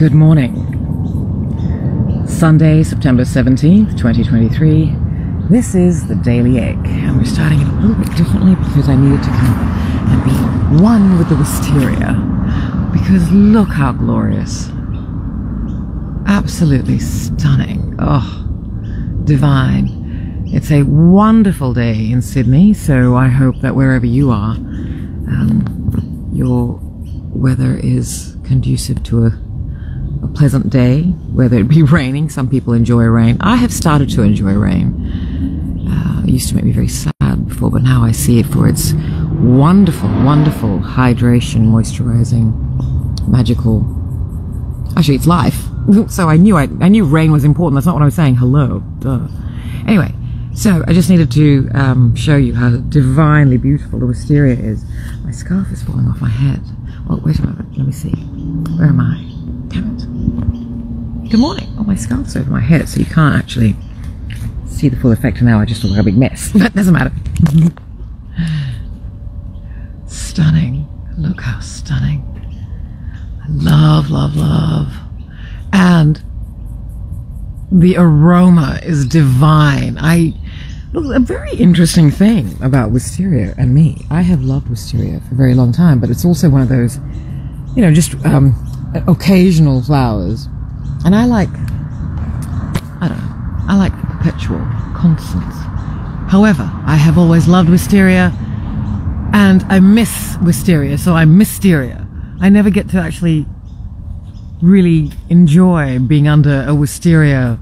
Good morning. Sunday, September 17th, 2023. This is the Daily Egg, and we're starting it a little bit differently because I needed to come and be one with the Wisteria. Because look how glorious. Absolutely stunning. Oh, divine. It's a wonderful day in Sydney, so I hope that wherever you are, your weather is conducive to a pleasant day, whether it be raining. Some people enjoy rain. I have started to enjoy rain. It used to make me very sad before, but now I see it for its wonderful, wonderful hydration, moisturizing, magical. Actually, it's life. So I knew rain was important. That's not what I was saying. Hello. Duh. Anyway, so I just needed to show you how divinely beautiful the wisteria is. My scarf is falling off my head. Oh, wait a moment. Let me see. Where am I? Damn it. Good morning. Oh, my scarf's over my head, so you can't actually see the full effect now. I just look like a big mess. But doesn't matter. Stunning. Look how stunning. I love, love, love. And the aroma is divine. Look, a very interesting thing about wisteria and me. I have loved wisteria for a very long time, but it's also one of those, just occasional flowers. And I like perpetual, constant. However, I have always loved wisteria, and I miss wisteria, so I'm mysteria. I never get to actually really enjoy being under a wisteria.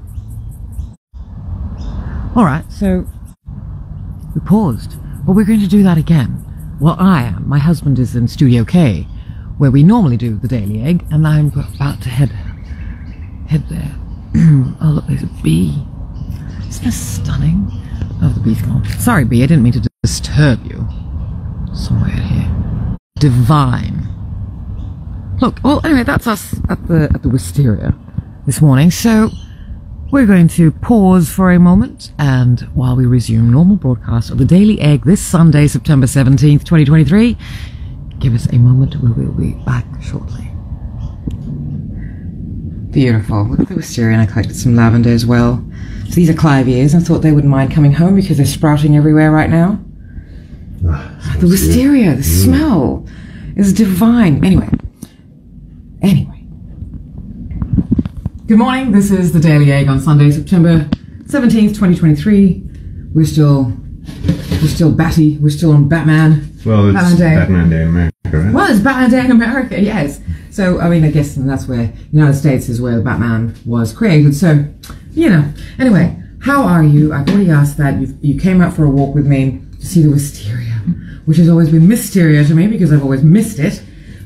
All right, so we paused, but we're going to do that again. Well, I am. My husband is in Studio K, where we normally do the Daily Egg, and I'm about to head there. Oh, look, there's a bee. Isn't this stunning? Oh, the bee's gone. Sorry, bee, I didn't mean to disturb you. Somewhere here. Divine. Look, well, anyway, that's us at the wisteria this morning, so we're going to pause for a moment, and while we resume normal broadcast of the Daily Egg this Sunday, September 17th, 2023, give us a moment, we will be back shortly. Beautiful. Look at the wisteria, and I collected some lavender as well. So these are cliviers. I thought they wouldn't mind coming home because they're sprouting everywhere right now. The wisteria, the smell is divine. Anyway. Good morning. This is the Daily Egg on Sunday, September 17th, 2023. We're still batty. We're still on Batman. Well, it's Batman Day in America, right? Well, it's Batman Day in America, yes. So, I mean, I guess that's where the United States is where Batman was created. So, Anyway, how are you? I've already asked that. You came out for a walk with me to see the wisteria, which has always been mysteria to me because I've always missed it.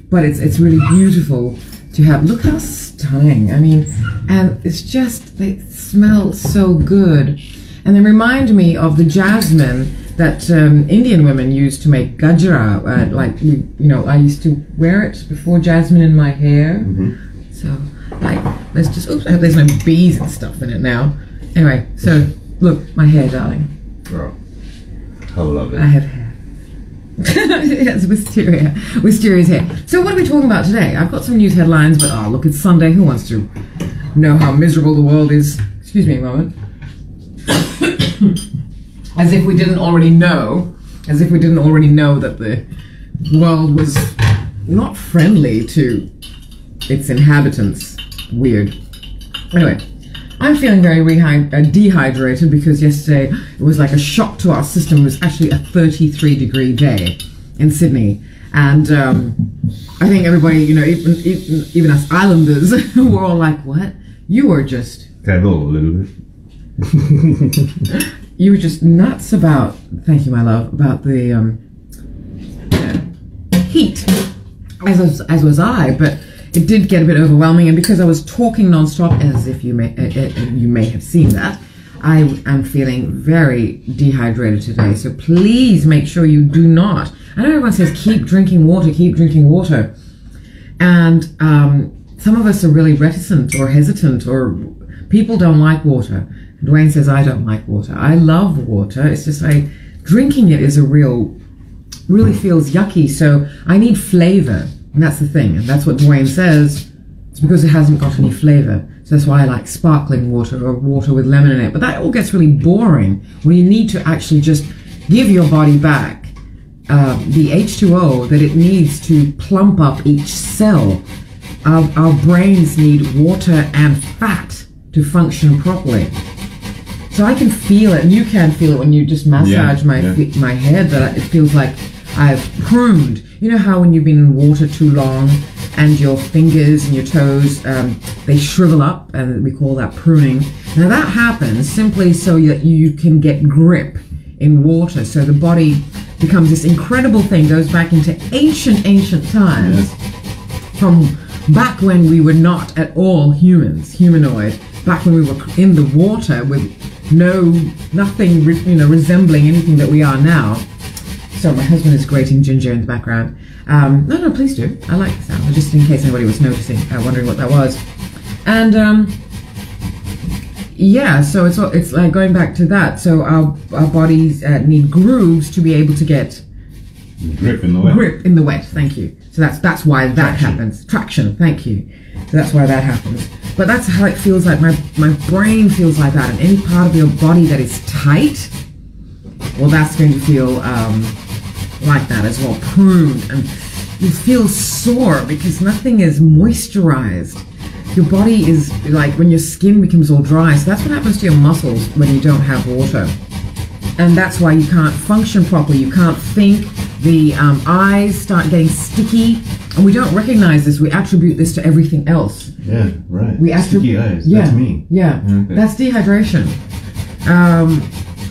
But it's really beautiful to have. Look how stunning. I mean, and it's just, they smell so good. And they remind me of the jasmine that Indian women used to make gajra. I used to wear it before jasmine in my hair. Mm-hmm. So, let's just, oops, I hope there's no bees and stuff in it now. Anyway, so, look, my hair, darling. Oh, I love it. I have hair. Yes, Wisteria's hair. So what are we talking about today? I've got some news headlines, but look, it's Sunday. Who wants to know how miserable the world is? Excuse me a moment. As if we didn't already know. As if we didn't already know that the world was not friendly to its inhabitants. Weird. Anyway, I'm feeling very dehydrated because yesterday it was like a shock to our system. It was actually a 33-degree day in Sydney. And I think everybody, even us islanders, were all like, what? You were just... Tether a little bit. You were just nuts about, thank you, my love, about the heat, as was I, but it did get a bit overwhelming, and because I was talking nonstop, as if you may have seen that, I am feeling very dehydrated today. So please make sure you do not. I know everyone says keep drinking water, and some of us are really reticent or hesitant, or people don't like water. Dwayne says I don't like water. I love water. It's just drinking it is really feels yucky. So I need flavor. And that's the thing. And that's what Dwayne says. It's because it hasn't got any flavor. So that's why I like sparkling water or water with lemon in it. But that all gets really boring when you need to actually just give your body back the H2O that it needs to plump up each cell. Our brains need water and fat to function properly. So I can feel it, and you can feel it when you just massage my head, that it feels like I've pruned. You know how when you've been in water too long and your fingers and your toes, they shrivel up, and we call that pruning. Now that happens simply so that you can get grip in water. So the body becomes this incredible thing, goes back into ancient times, from back when we were not at all humanoid, back when we were in the water with nothing resembling anything that we are now. So my husband is grating ginger in the background. No, please do. I like the sound, just in case anybody was noticing, wondering what that was. And yeah, so it's like going back to that. So our bodies need grooves to be able to get grip in the wet. Grip in the wet. Thank you. So that's why that happens. Traction. Thank you. So that's why that happens. But that's how it feels like. My brain feels like that, and any part of your body that is tight, well, that's going to feel like that as well, pruned, and you feel sore because nothing is moisturized. Your body is like when your skin becomes all dry. So that's what happens to your muscles when you don't have water, and that's why you can't function properly. You can't think. The eyes start getting sticky, and we don't recognize this. We attribute this to everything else. Yeah, right. Sticky eyes. Yeah, that's me. Yeah, okay. That's dehydration.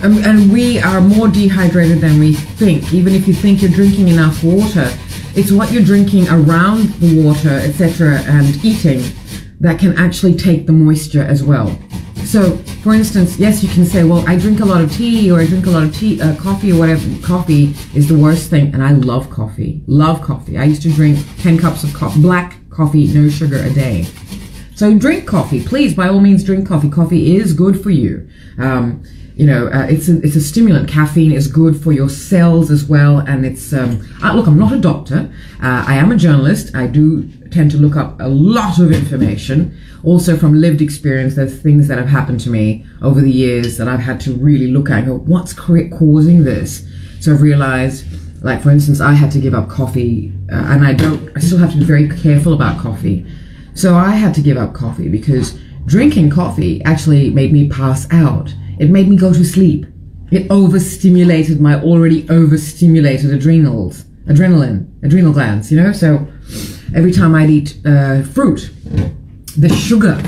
And we are more dehydrated than we think. Even if you think you're drinking enough water, it's what you're drinking around the water, etc., and eating that can actually take the moisture as well. So, for instance, yes, you can say, well, I drink a lot of tea, or I drink a lot of coffee, or whatever. Coffee is the worst thing, and I love coffee. Love coffee. I used to drink 10 cups of black coffee, no sugar a day. So drink coffee, please. By all means, drink coffee. Coffee is good for you. It's a stimulant. Caffeine is good for your cells as well, and it's look, I'm not a doctor. I am a journalist. I do tend to look up a lot of information, also from lived experience. There's things that have happened to me over the years that I've had to really look at and go, what's causing this? So I've realized, like, for instance, I had to give up coffee, and I still have to be very careful about coffee. So I had to give up coffee because drinking coffee actually made me pass out. It made me go to sleep. It overstimulated my already overstimulated adrenal glands, So every time I'd eat fruit, the sugar.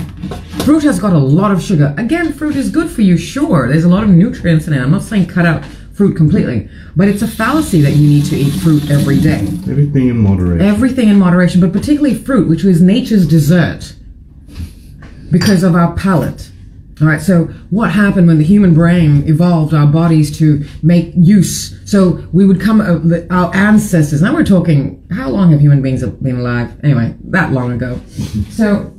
Fruit has got a lot of sugar. Again, fruit is good for you, sure. There's a lot of nutrients in it. I'm not saying cut out fruit completely, but it's a fallacy that you need to eat fruit every day. Everything in moderation. Everything in moderation, but particularly fruit, which is nature's dessert because of our palate. All right, so what happened when the human brain evolved our bodies to make use? So we would come, our ancestors, now we're talking, how long have human beings been alive? Anyway, that long ago. So,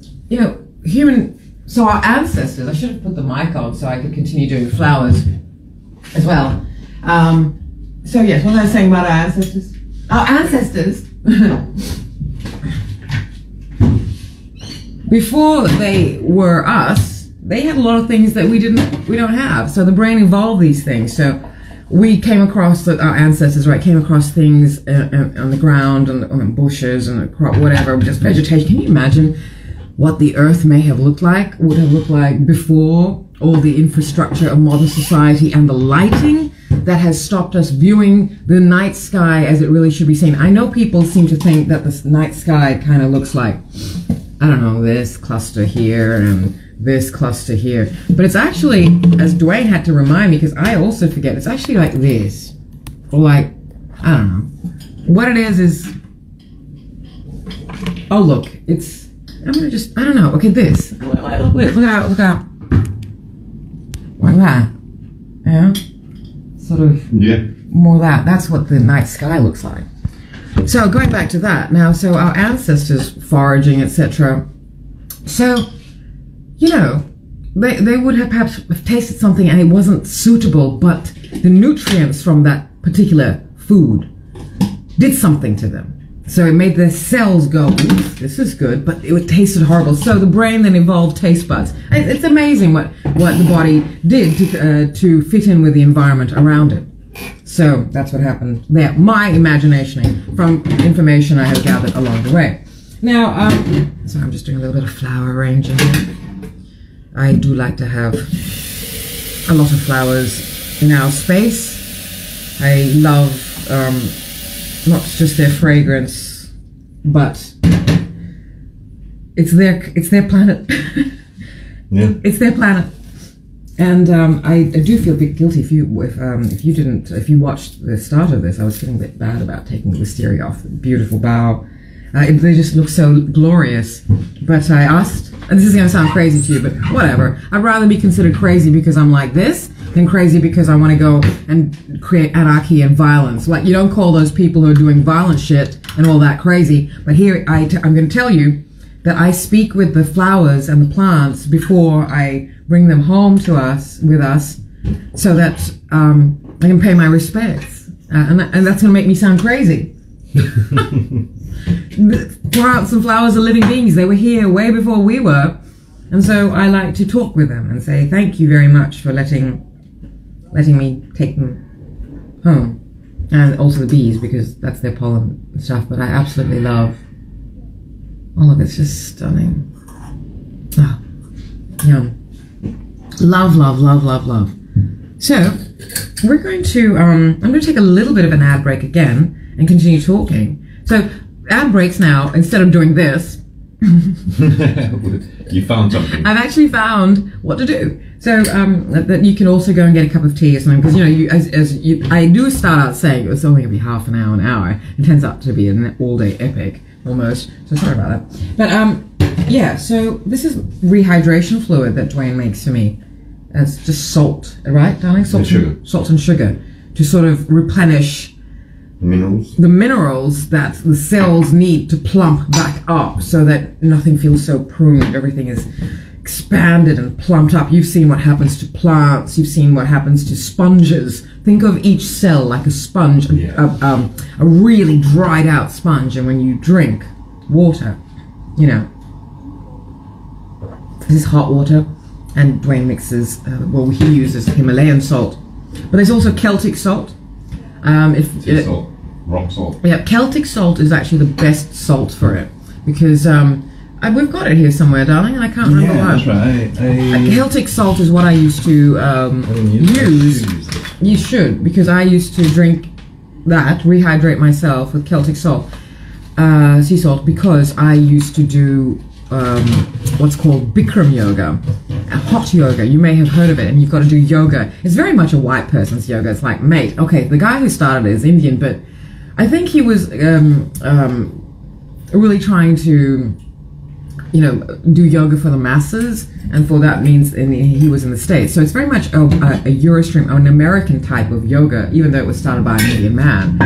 so our ancestors, I should have put the mic on so I could continue doing flowers as well. So yes, what was I saying about our ancestors? Our ancestors, before they were us, they had a lot of things that we don't have. So the brain evolved these things. So we came across, our ancestors, right, came across things on the ground, on bushes, and whatever, just vegetation. Can you imagine what the earth would have looked like before all the infrastructure of modern society and the lighting that has stopped us viewing the night sky as it really should be seen? I know people seem to think that the night sky kind of looks like, I don't know, this cluster here and this cluster here, but it's actually, as Dwayne had to remind me, because I also forget, it's actually like this, or like, I don't know what it is. Oh look, it's, I'm gonna just, I don't know, okay, this, look out, like that, yeah, sort of, yeah, more that's what the night sky looks like. So going back to that now, so our ancestors foraging, etc. So, they would have perhaps tasted something and it wasn't suitable, but the nutrients from that particular food did something to them. So it made the cells go, ooh, this is good, but it tasted horrible. So the brain then evolved taste buds. It's amazing what the body did to fit in with the environment around it. So that's what happened there. My imagination from information I have gathered along the way. Now, so I'm just doing a little bit of flower arranging here. I do like to have a lot of flowers in our space. I love not just their fragrance, but it's their planet. Yeah. It's their planet. And I do feel a bit guilty if you watched the start of this. I was feeling a bit bad about taking the wisteria off the beautiful bough. They just look so glorious. But I asked, and this is going to sound crazy to you, but whatever. I'd rather be considered crazy because I'm like this than crazy because I want to go and create anarchy and violence. Like, you don't call those people who are doing violent shit and all that crazy. But here, I'm going to tell you that I speak with the flowers and the plants before I bring them home to us, with us, so that I can pay my respects. And that's going to make me sound crazy. Plants and flowers are living beings. They were here way before we were. And so I like to talk with them and say, thank you very much for letting me take them home. And also the bees, because that's their pollen and stuff. But I absolutely love all of it's just stunning. Oh, yum. Love, love, love, love, love. So, we're going to, I'm going to take a little bit of an ad break again and continue talking. So, ad breaks now, instead of doing this. You found something. I've actually found what to do. So, that you can also go and get a cup of tea or something, because, I do start out saying it was only going to be half an hour. It turns out to be an all-day epic, almost. So, sorry about that. But, yeah, so this is rehydration fluid that Dwayne makes for me. It's just salt, right, darling? Salt and sugar to sort of replenish the minerals that the cells need to plump back up so that nothing feels so pruned. Everything is expanded and plumped up. You've seen what happens to plants. You've seen what happens to sponges. Think of each cell like a sponge, a really dried out sponge. And when you drink water, this is hot water. And Dwayne mixes, he uses Himalayan salt. But there's also Celtic salt. Salt. Rock salt. Yeah, Celtic salt is actually the best salt for it. Because we've got it here somewhere, darling, and I can't remember why. That's right. Celtic salt is what I used to use. You should, because I used to drink that, rehydrate myself with Celtic salt, sea salt, because I used to do what's called Bikram yoga, hot yoga. You may have heard of it, and you've got to do yoga. It's very much a white person's yoga. It's like, mate, okay, the guy who started it is Indian, but I think he was really trying to, do yoga for the masses, and for that means he was in the States. So it's very much a Eurostream, an American type of yoga, even though it was started by an Indian man.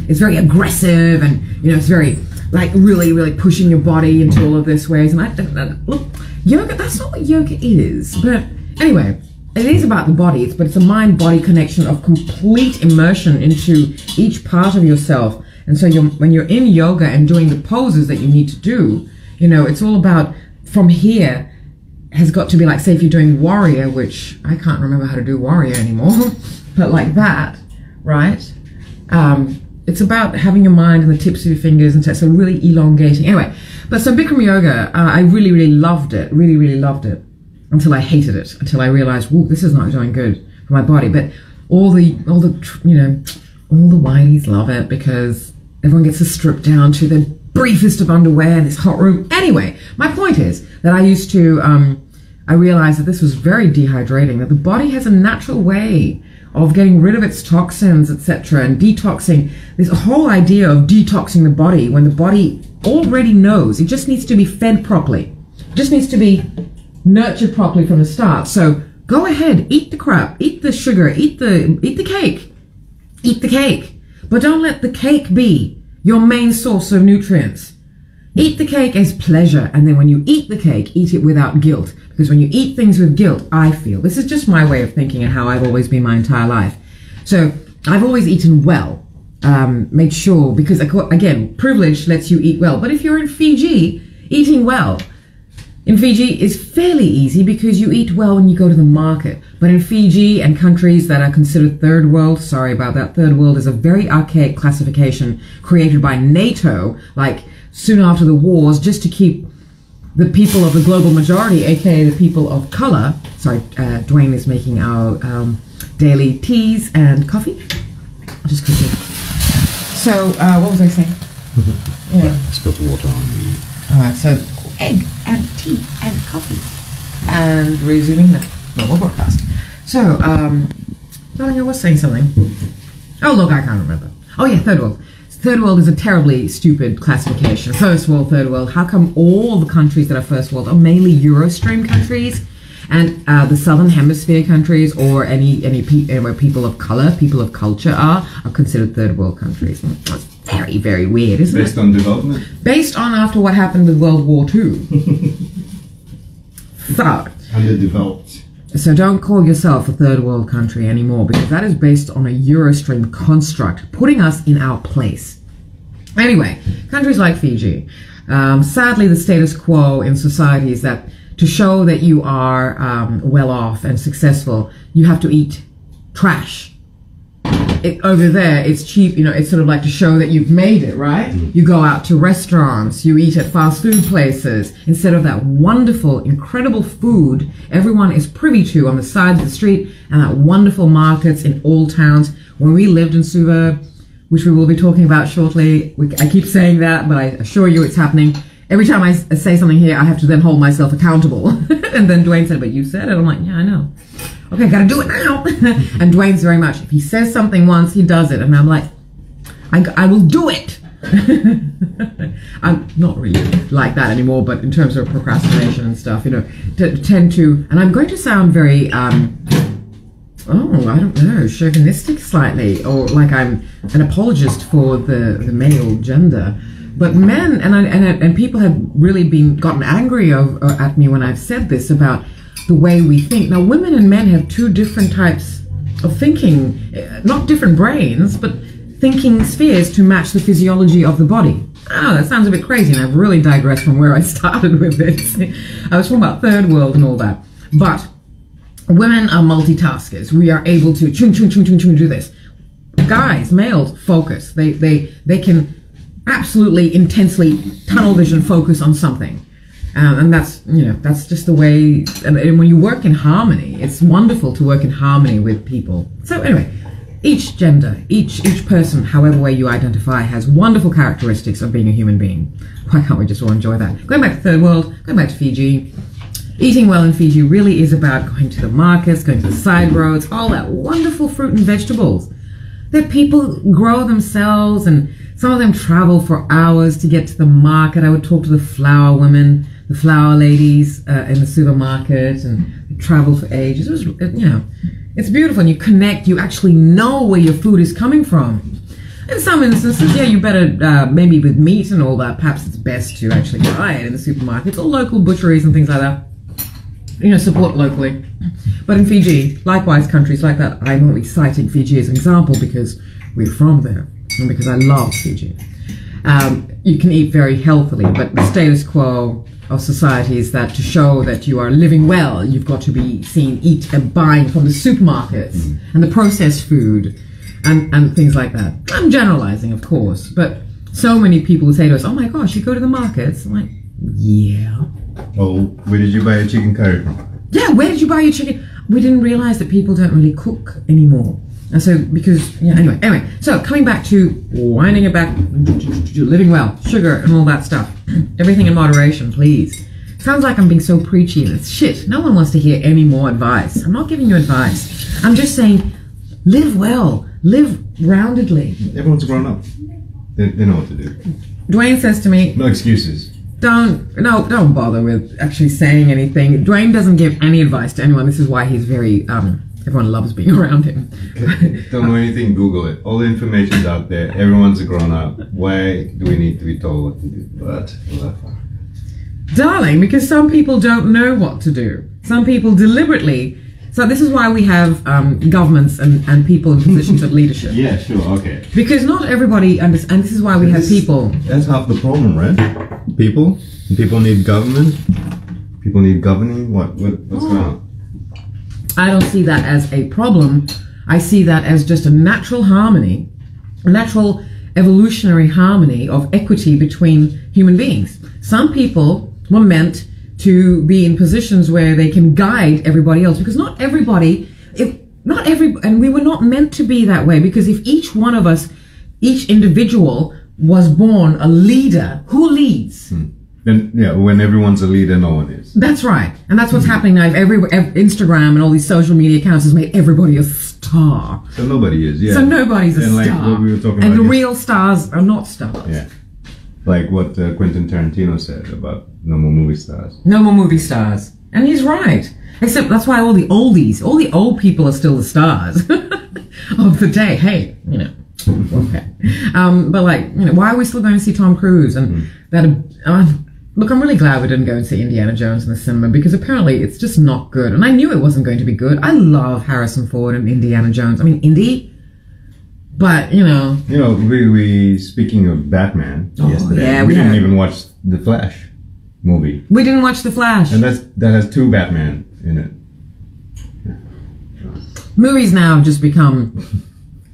It's very aggressive, and it's very like really, really pushing your body into all of this ways. And look, yoga, that's not what yoga is. But anyway, it is about the body, but it's a mind-body connection of complete immersion into each part of yourself. And so when you're in yoga and doing the poses that you need to do, it's all about, from here, has got to be like, say if you're doing warrior, which I can't remember how to do warrior anymore, but like that, right? It's about having your mind in the tips of your fingers, and so really elongating. Anyway, but so Bikram yoga, I really, really loved it. Really, really loved it until I hated it. Until I realized, whoa, this is not doing good for my body. But all the whiteys love it because everyone gets to strip down to the briefest of underwear in this hot room. Anyway, my point is that I used to, I realized that this was very dehydrating. That the body has a natural way of getting rid of its toxins, etc., and detoxing. This whole idea of detoxing the body when the body already knows. It just needs to be fed properly. It just needs to be nurtured properly from the start. So go ahead, eat the crap, eat the sugar, eat the cake. Eat the cake. But don't let the cake be your main source of nutrients. Eat the cake as pleasure, and then when you eat the cake, eat it without guilt. Because when you eat things with guilt, I feel, this is just my way of thinking and how I've always been my entire life. So I've always eaten well, made sure, because again, privilege lets you eat well. But if you're in Fiji, eating well in Fiji is fairly easy because you eat well when you go to the market. But in Fiji and countries that are considered third world, sorry about that, third world is a very archaic classification created by NATO, like soon after the wars, just to keep the people of the global majority, aka the people of color. Sorry, Dwayne is making our daily teas and coffee. I'll just quickly. So, what was I saying? Yeah. Spilt the water on me. Alright, so egg and tea and coffee. And resuming the normal broadcast. So, darling, I was saying something. Oh, look, I can't remember. Oh, yeah, third world. Third world is a terribly stupid classification. First world, third world. How come all the countries that are first world are mainly Eurostream countries? And the southern hemisphere countries, or where people of color, people of culture are considered third world countries. That's very, very weird, isn't it? Based on development? Based on after what happened with World War II. So, Underdeveloped. So don't call yourself a third world country anymore, because that is based on a Eurostream construct, putting us in our place. Anyway, countries like Fiji. Sadly, the status quo in society is that to show that you are well off and successful, you have to eat trash. Over there, it's cheap, it's sort of like to show that you've made it, right? You go out to restaurants, you eat at fast food places, instead of that wonderful, incredible food everyone is privy to on the sides of the street, and that wonderful markets in all towns. When we lived in Suva, which we will be talking about shortly, I keep saying that, but I assure you it's happening. Every time I say something here, I have to then hold myself accountable. And then Dwayne said, but you said it. I'm like, yeah, I know. Okay, gotta do it now. And Dwayne's very much, if he says something once, he does it. And I'm like, I will do it. I'm not really like that anymore, but in terms of procrastination and stuff, to tend to, and I'm going to sound very, I don't know, chauvinistic slightly, or like I'm an apologist for the male gender. But men and people have really gotten angry at me when I've said this about the way we think. Now, women and men have two different types of thinking, not different brains, but thinking spheres to match the physiology of the body. That sounds a bit crazy, and I've really digressed from where I started with this. I was talking about third world and all that. But women are multitaskers. We are able to chung chung chung chung chung do this. Guys, males, focus. They can absolutely intensely tunnel vision focus on something, and that's just the way. And when you work in harmony, it's wonderful to work in harmony with people. So anyway, each gender, each person, however way you identify, has wonderful characteristics of being a human being. Why can't we just all enjoy that? Going back to third world, going back to Fiji, eating well in Fiji really is about going to the markets, going to the side roads, all that wonderful fruit and vegetables that people grow themselves, and some of them travel for hours to get to the market. I would talk to the flower women, the flower ladies in the supermarket, and they travel for ages. It was, it's beautiful, and you connect. You actually know where your food is coming from. In some instances, yeah, you better, maybe with meat and all that, perhaps it's best to actually buy it in the supermarkets or local butcheries and things like that. Support locally. But in Fiji, likewise, countries like that, I'm only citing Fiji as an example because we're from there and because I love Fiji. You can eat very healthily, but the status quo of society is that to show that you are living well, you've got to be seen buying from the supermarkets and the processed food and things like that. I'm generalizing, of course, but so many people say to us, oh my gosh, you go to the markets? I'm like, yeah. Oh, where did you buy your chicken curry from? Yeah, where did you buy your chicken? We didn't realize that people don't really cook anymore. And so, anyway, so coming back to winding it back, living well, sugar and all that stuff. Everything in moderation, please. Sounds like I'm being so preachy, and it's shit. No one wants to hear any more advice. I'm not giving you advice. I'm just saying, live well, live roundedly. Everyone's grown up. They know what to do. Dwayne says to me, no excuses. Don't bother with actually saying anything. Dwayne doesn't give any advice to anyone. This is why he's very, everyone loves being around him. Don't know anything, Google it. All the information's out there. Everyone's a grown up. Why do we need to be told what to do? But, darling, because some people don't know what to do. Some people deliberately So this is why we have governments and people in positions of leadership. Yeah, sure, okay. Because not everybody understands, and this is why we have people. That's half the problem, right? People need government. People need governing. What's going on? I don't see that as a problem. I see that as just a natural harmony, a natural evolutionary harmony of equity between human beings. Some people were meant to be in positions where they can guide everybody else, because not everybody, and we were not meant to be that way, because if each one of us, each individual was born a leader, who leads? Then, yeah, when everyone's a leader, no one is. That's right. And that's what's happening now. Instagram and all these social media accounts has made everybody a star. So nobody is, yeah. So nobody's a like star. What we were talking and about the real stars are not stars. Yeah. Like what Quentin Tarantino said about no more movie stars. No more movie stars. And he's right. Except that's why all the old people are still the stars of the day. Hey, okay. But like, why are we still going to see Tom Cruise? And look, I'm really glad we didn't go and see Indiana Jones in the cinema, because apparently it's just not good. And I knew it wasn't going to be good. I love Harrison Ford and Indiana Jones. I mean, Indy. But, we speaking of Batman yesterday, yeah, we didn't even watch the Flash movie. We didn't watch the Flash. And that has two Batman in it. Movies now have just become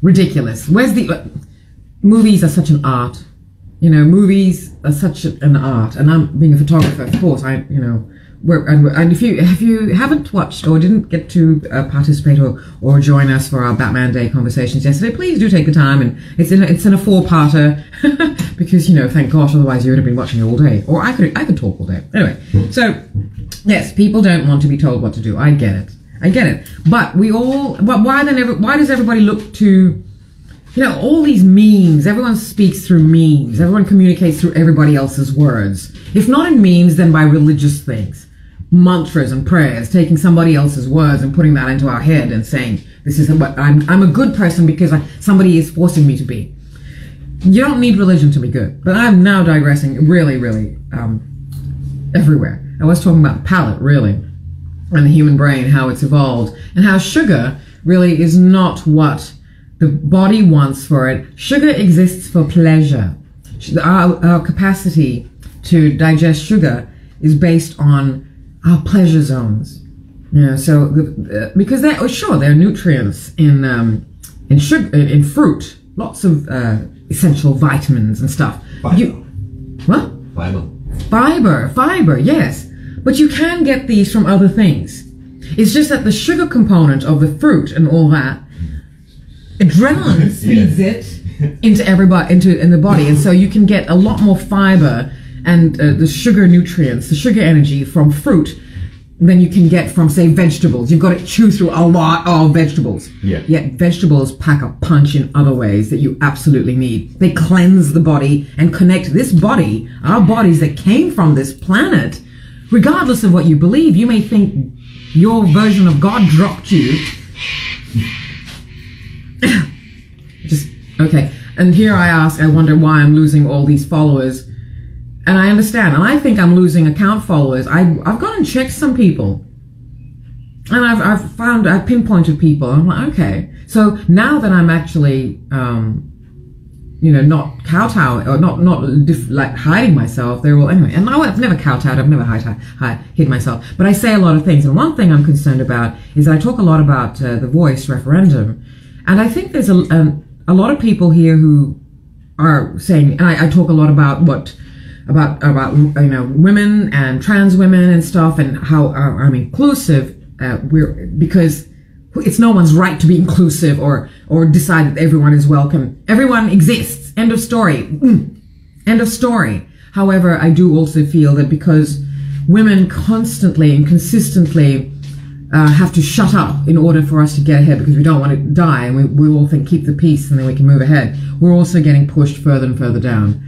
ridiculous. Movies are such an art. Movies are such an art, and I'm being a photographer, of course. And if you haven't watched or didn't get to participate or join us for our Batman Day conversations yesterday, please do take the time. And it's in a 4-parter because thank gosh, otherwise you would have been watching it all day, or I could talk all day. Anyway, so yes, people don't want to be told what to do. I get it, but why does everybody look to all these memes? Everyone speaks through memes. Everyone communicates through everybody else's words. If not in memes, then by religious things. Mantras and prayers, taking somebody else's words and putting that into our head and saying, this is what I'm a good person because somebody is forcing me to be. You don't need religion to be good. But I'm now digressing really, really everywhere. I was talking about the palate, really, and the human brain, how it's evolved, and how sugar really is not what the body wants for it. Sugar exists for pleasure. Our capacity to digest sugar is based on our pleasure zones. So because there are nutrients in sugar, in fruit, lots of essential vitamins and stuff. What? Fiber, yes. But you can get these from other things. It's just that the sugar component of the fruit and all that, adrenaline feeds it into in the body, and so you can get a lot more fiber and the sugar nutrients, the sugar energy from fruit than you can get from, say, vegetables. You've got to chew through a lot of vegetables. Yeah. Yet vegetables pack a punch in other ways that you absolutely need. They cleanse the body and connect this body, our bodies that came from this planet. Regardless of what you believe, you may think your version of God dropped you. Okay. And here I wonder why I'm losing all these followers. And I understand. And I think I'm losing account followers. I've gone and checked some people. And I've pinpointed people. I'm like, okay. So now that I'm actually, not kowtowing or not hiding myself, they're all, anyway. And I've never kowtowed. I've never hid myself. But I say a lot of things. And one thing I'm concerned about is that I talk a lot about the Voice referendum. And I think there's a lot of people here who are saying, and I talk a lot about women and trans women and stuff, and how I'm inclusive. Because it's no one's right to be inclusive or decide that everyone is welcome. Everyone exists. End of story. End of story. However, I do also feel that because women constantly and consistently have to shut up in order for us to get ahead, because we don't want to die, and we all think keep the peace and then we can move ahead. We're also getting pushed further and further down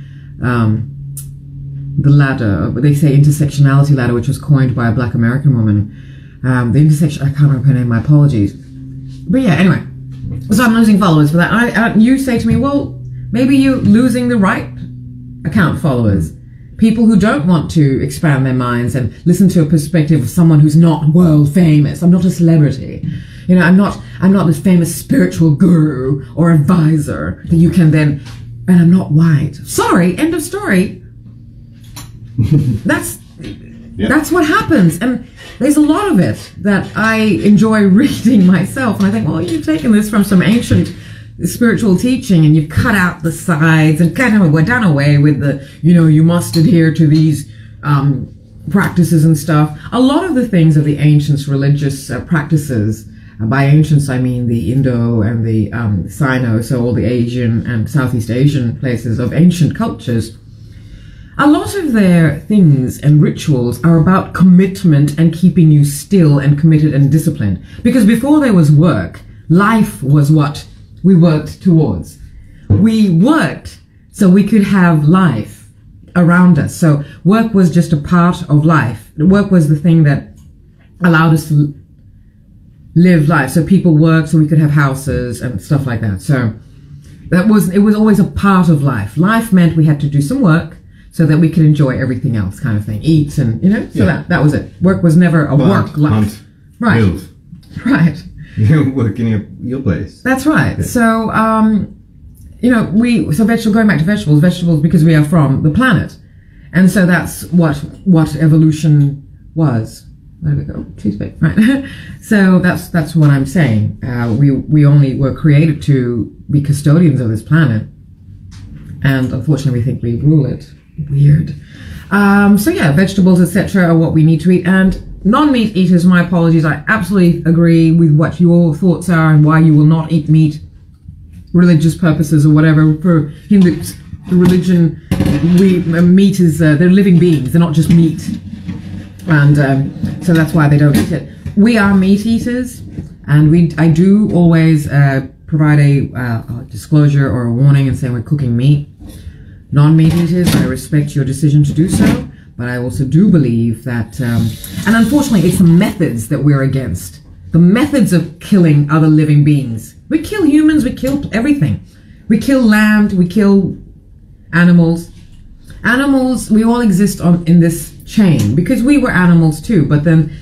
the ladder. They say intersectionality ladder, which was coined by a Black American woman. The intersection, I can't remember her name, my apologies. But yeah, anyway. So I'm losing followers for that. You say to me, well, maybe you're losing the right account followers. people who don't want to expand their minds and listen to a perspective of someone who's not world famous. I'm not a celebrity. You know, I'm not a famous spiritual guru or advisor that you can then, and I'm not white. Sorry, end of story. That's what happens. And there's a lot of it that I enjoy reading myself. And I think, well, you've taken this from some ancient spiritual teaching and you've cut out the sides and kind of done away with the, you know, you must adhere to these practices and stuff. A lot of the things of the ancients' religious practices, by ancients I mean the Indo and the Sino, so all the Asian and Southeast Asian places of ancient cultures, a lot of their things and rituals are about commitment and keeping you still and committed and disciplined. Because before there was work, life was what we worked towards. We worked so we could have life around us. So work was just a part of life. Work was the thing that allowed us to live life. So people worked so we could have houses and stuff like that. So it was always a part of life. Life meant we had to do some work so that we could enjoy everything else, kind of thing. Eat and, you know, so that was it. Work was never a work life. Hunt, right. Build. Right. You work in your place. That's right. Yeah. So, you know, going back to vegetables because we are from the planet. And so that's what evolution was. There we go. Too big. Right. So that's what I'm saying. We only were created to be custodians of this planet. And unfortunately we think we rule it. Weird. So yeah, vegetables, etc. are what we need to eat. And non-meat eaters, my apologies, I absolutely agree with what your thoughts are and why you will not eat meat, religious purposes or whatever. For Hindu religion, meat is, they're living beings, they're not just meat. And so that's why they don't eat it. We are meat eaters, and I do always provide a disclosure or a warning and say we're cooking meat. Non-meat eaters, I respect your decision to do so, but I also do believe that, and unfortunately it's the methods that we're against. The methods of killing other living beings. We kill humans, we kill everything. We kill land, we kill animals. Animals, we all exist in this chain, because we were animals too, but then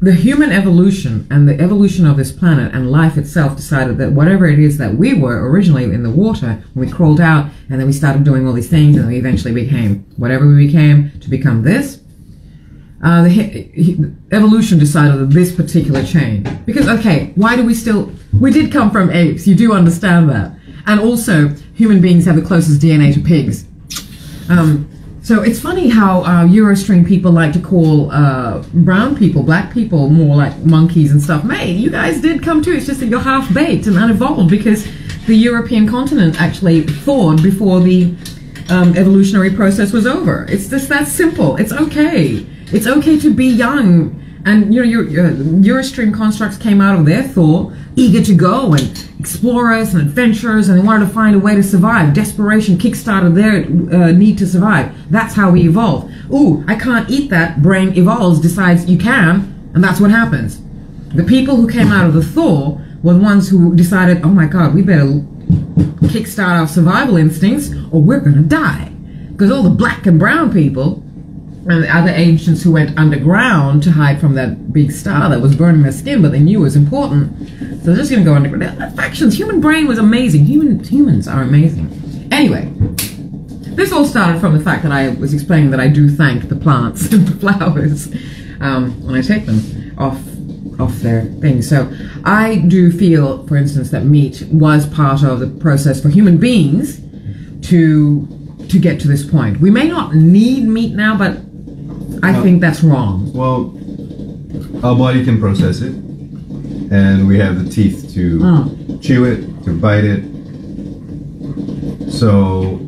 the human evolution and the evolution of this planet and life itself decided that whatever it is that we were originally in the water, when we crawled out and then we started doing all these things and we eventually became whatever we became to become this, the evolution decided that this particular chain, because okay, why do we did come from apes, you do understand that, and also human beings have the closest DNA to pigs. So it's funny how Eurostream people like to call brown people, black people, more like monkeys and stuff. Mate, you guys did come too. It's just that you're half-baked and unevolved because the European continent actually thawed before the evolutionary process was over. It's just that simple. It's okay. It's okay to be young. And you know, Eurostream constructs came out of their thaw, eager to go and explorers and adventurers, and they wanted to find a way to survive. Desperation kickstarted their need to survive. That's how we evolved. Ooh, I can't eat that. Brain evolves, decides you can, and that's what happens. The people who came out of the thaw were the ones who decided, oh my God, we better kickstart our survival instincts or we're gonna die. Because all the black and brown people and the other ancients who went underground to hide from that big star that was burning their skin, but they knew it was important. So they're just going to go underground. Factions. Human brain was amazing. Humans are amazing. Anyway, this all started from the fact that I was explaining that I do thank the plants and the flowers when I take them off their things. So I do feel, for instance, that meat was part of the process for human beings to get to this point. We may not need meat now, but I think that's wrong. Well, our body can process it, and we have the teeth to chew it, to bite it. So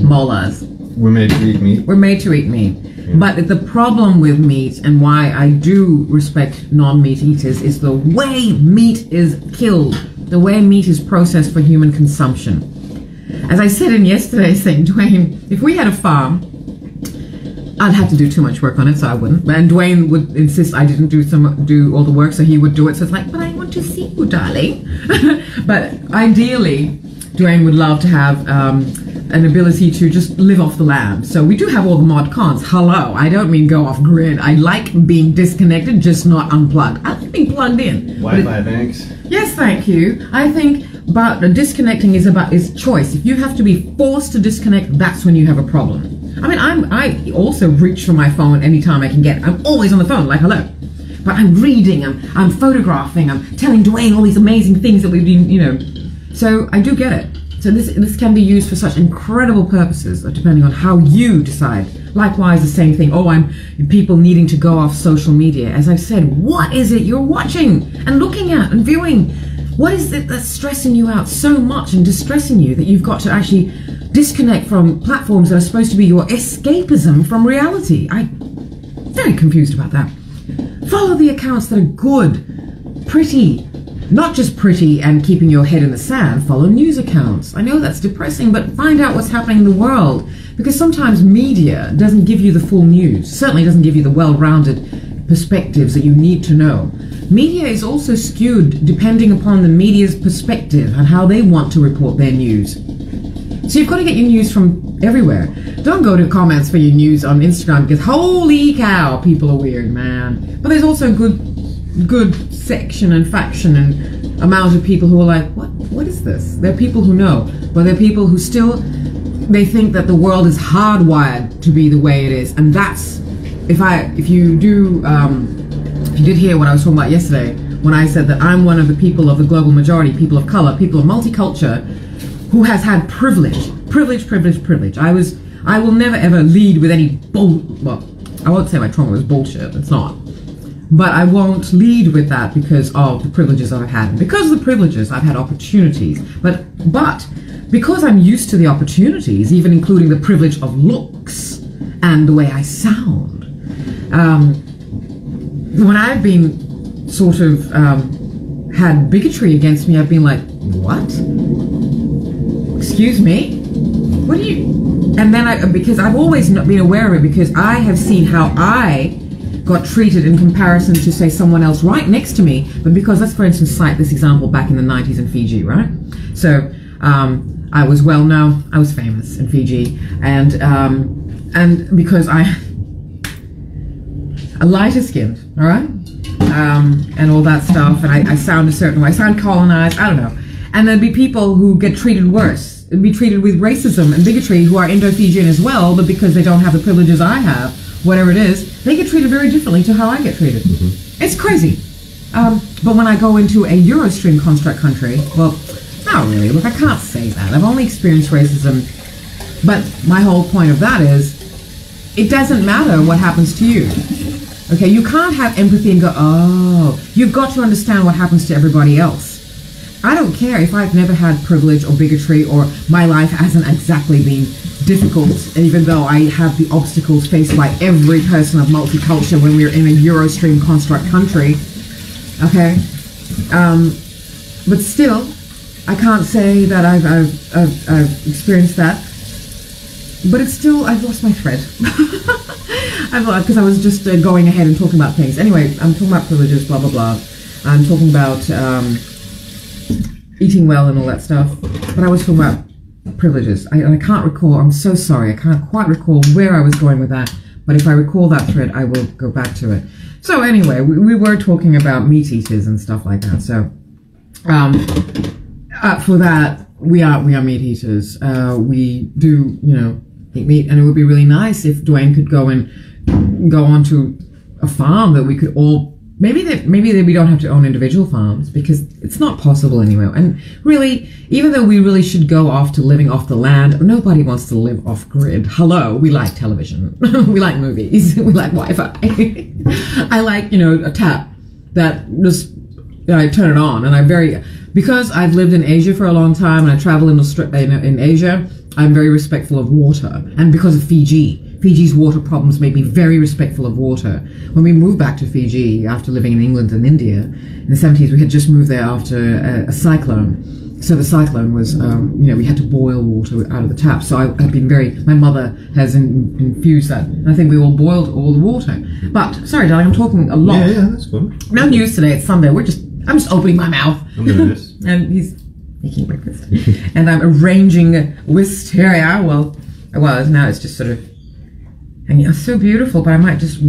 molars. We're made to eat meat. We're made to eat meat. Yeah. But the problem with meat, and why I do respect non-meat eaters, is the way meat is killed, the way meat is processed for human consumption. As I said in yesterday's thing, Dwayne, if we had a farm, I'd have to do too much work on it, so I wouldn't. And Dwayne would insist I didn't do all the work, so he would do it. So it's like, but I want to see you, darling. But ideally, Dwayne would love to have an ability to just live off the land. So we do have all the mod cons. Hello, I don't mean go off grid. I like being disconnected, just not unplugged. I like being plugged in. Wi-Fi, thanks. Yes, thank you. I think, but disconnecting is choice. If you have to be forced to disconnect, that's when you have a problem. I mean, I also reach for my phone anytime I can get it. I'm always on the phone, like hello. But I'm reading, I'm photographing, I'm telling Dwayne all these amazing things that we've been, you know. So I do get it. So this can be used for such incredible purposes, depending on how you decide. Likewise, the same thing. Oh, I'm people needing to go off social media. As I've said, what is it you're watching and looking at and viewing? What is it that's stressing you out so much and distressing you that you've got to actually disconnect from platforms that are supposed to be your escapism from reality? I'm very confused about that. Follow the accounts that are good, pretty, not just pretty and keeping your head in the sand. Follow news accounts. I know that's depressing, but find out what's happening in the world, because sometimes media doesn't give you the full news, certainly doesn't give you the well-rounded perspectives that you need to know. Media is also skewed depending upon the media's perspective and how they want to report their news. So you've got to get your news from everywhere. Don't go to comments for your news on Instagram, because holy cow, people are weird, man. But there's also good section and faction and amount of people who are like, what is this? There are people who know, but there are people who still, they think that the world is hardwired to be the way it is. And that's, if you did hear what I was talking about yesterday, when I said that I'm one of the people of the global majority, people of color, people of multicultural, who has had privilege. I will never ever lead with any well, I won't say my trauma was bullshit, it's not. But I won't lead with that because of the privileges I've had. Because of the privileges, I've had opportunities. But because I'm used to the opportunities, even including the privilege of looks and the way I sound, when I've been sort of had bigotry against me, I've been like, what? Excuse me? What do you... And then because I've always not been aware of it, because I have seen how I got treated in comparison to, say, someone else right next to me. But because, let's for instance cite this example back in the 90s in Fiji, right? So I was well known, I was famous in Fiji, and because I'm lighter skinned, all right, and all that stuff, and I sound a certain way, I sound colonized, I don't know, and there'd be people who get treated worse. It'd be treated with racism and bigotry, who are Indo-Fijian as well, but because they don't have the privileges I have, whatever it is, they get treated very differently to how I get treated. Mm-hmm. It's crazy. But when I go into a Eurostream construct country, well, not really. Look, I can't say that. I've only experienced racism. But my whole point of that is, it doesn't matter what happens to you. Okay, you can't have empathy and go, oh, you've got to understand what happens to everybody else. I don't care if I've never had privilege or bigotry, or my life hasn't exactly been difficult, even though I have the obstacles faced by every person of multicultural when we're in a Eurostream construct country. Okay? But still, I can't say that I've experienced that. But it's still, I've lost my thread. Because I was just going ahead and talking about things. Anyway, I'm talking about privileges, blah, blah, blah. I'm talking about eating well and all that stuff. But I was talking about privileges. I can't recall, I'm so sorry, I can't quite recall where I was going with that. But if I recall that thread, I will go back to it. So anyway, we were talking about meat eaters and stuff like that. So for that, we are meat eaters. We do, eat meat, and it would be really nice if Dwayne could go onto a farm that we could all, maybe we don't have to own individual farms, because it's not possible anyway. And really, even though we really should go off to living off the land, nobody wants to live off grid. Hello, we like television, we like movies, we like Wi-Fi. I like, a tap that just, I turn it on, and because I've lived in Asia for a long time, and I travel in Asia, I'm very respectful of water. And because of Fiji's water problems made me very respectful of water. When we moved back to Fiji after living in England and India in the 70s, we had just moved there after a cyclone. So the cyclone was, we had to boil water out of the tap. So I've been my mother has infused that. And I think we all boiled all the water. But, sorry darling, I'm talking a lot. Yeah, that's good. No news today, it's Sunday. I'm just opening my mouth. I'm doing this. And he's making breakfast, and I'm arranging Wisteria. Well, now it's just sort of hanging. It's so beautiful, but I might just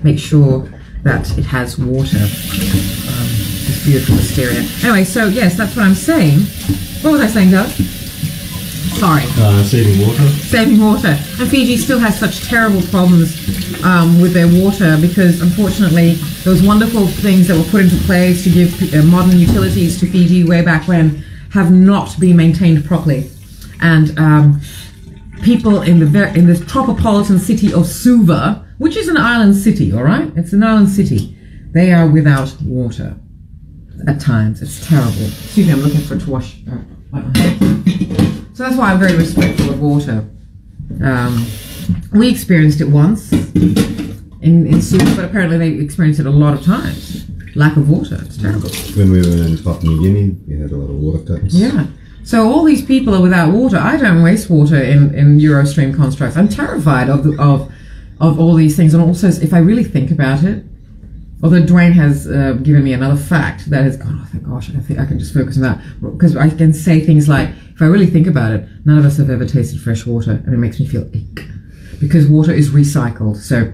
make sure that it has water. This beautiful Wisteria. Anyway, so yes, that's what I'm saying. What was I saying, Doug? Sorry. Saving water. Saving water. And Fiji still has such terrible problems with their water because, unfortunately, those wonderful things that were put into place to give modern utilities to Fiji way back when have not been maintained properly. And people in the tropopolitan city of Suva, which is an island city, all right? It's an island city. They are without water at times. It's terrible. Excuse me, I'm looking for it to wash. So that's why I'm very respectful of water. We experienced it once in Suva, but apparently they experienced it a lot of times. Lack of water. It's terrible. When we were in Papua New Guinea, we had a lot of water cuts. Yeah. So all these people are without water. I don't waste water in Eurostream constructs. I'm terrified of all these things. And also, if I really think about it, although Dwayne has given me another fact that has gone, oh, thank gosh, I think I can just focus on that. Because I can say things like, if I really think about it, none of us have ever tasted fresh water, and it makes me feel ick. Because water is recycled. So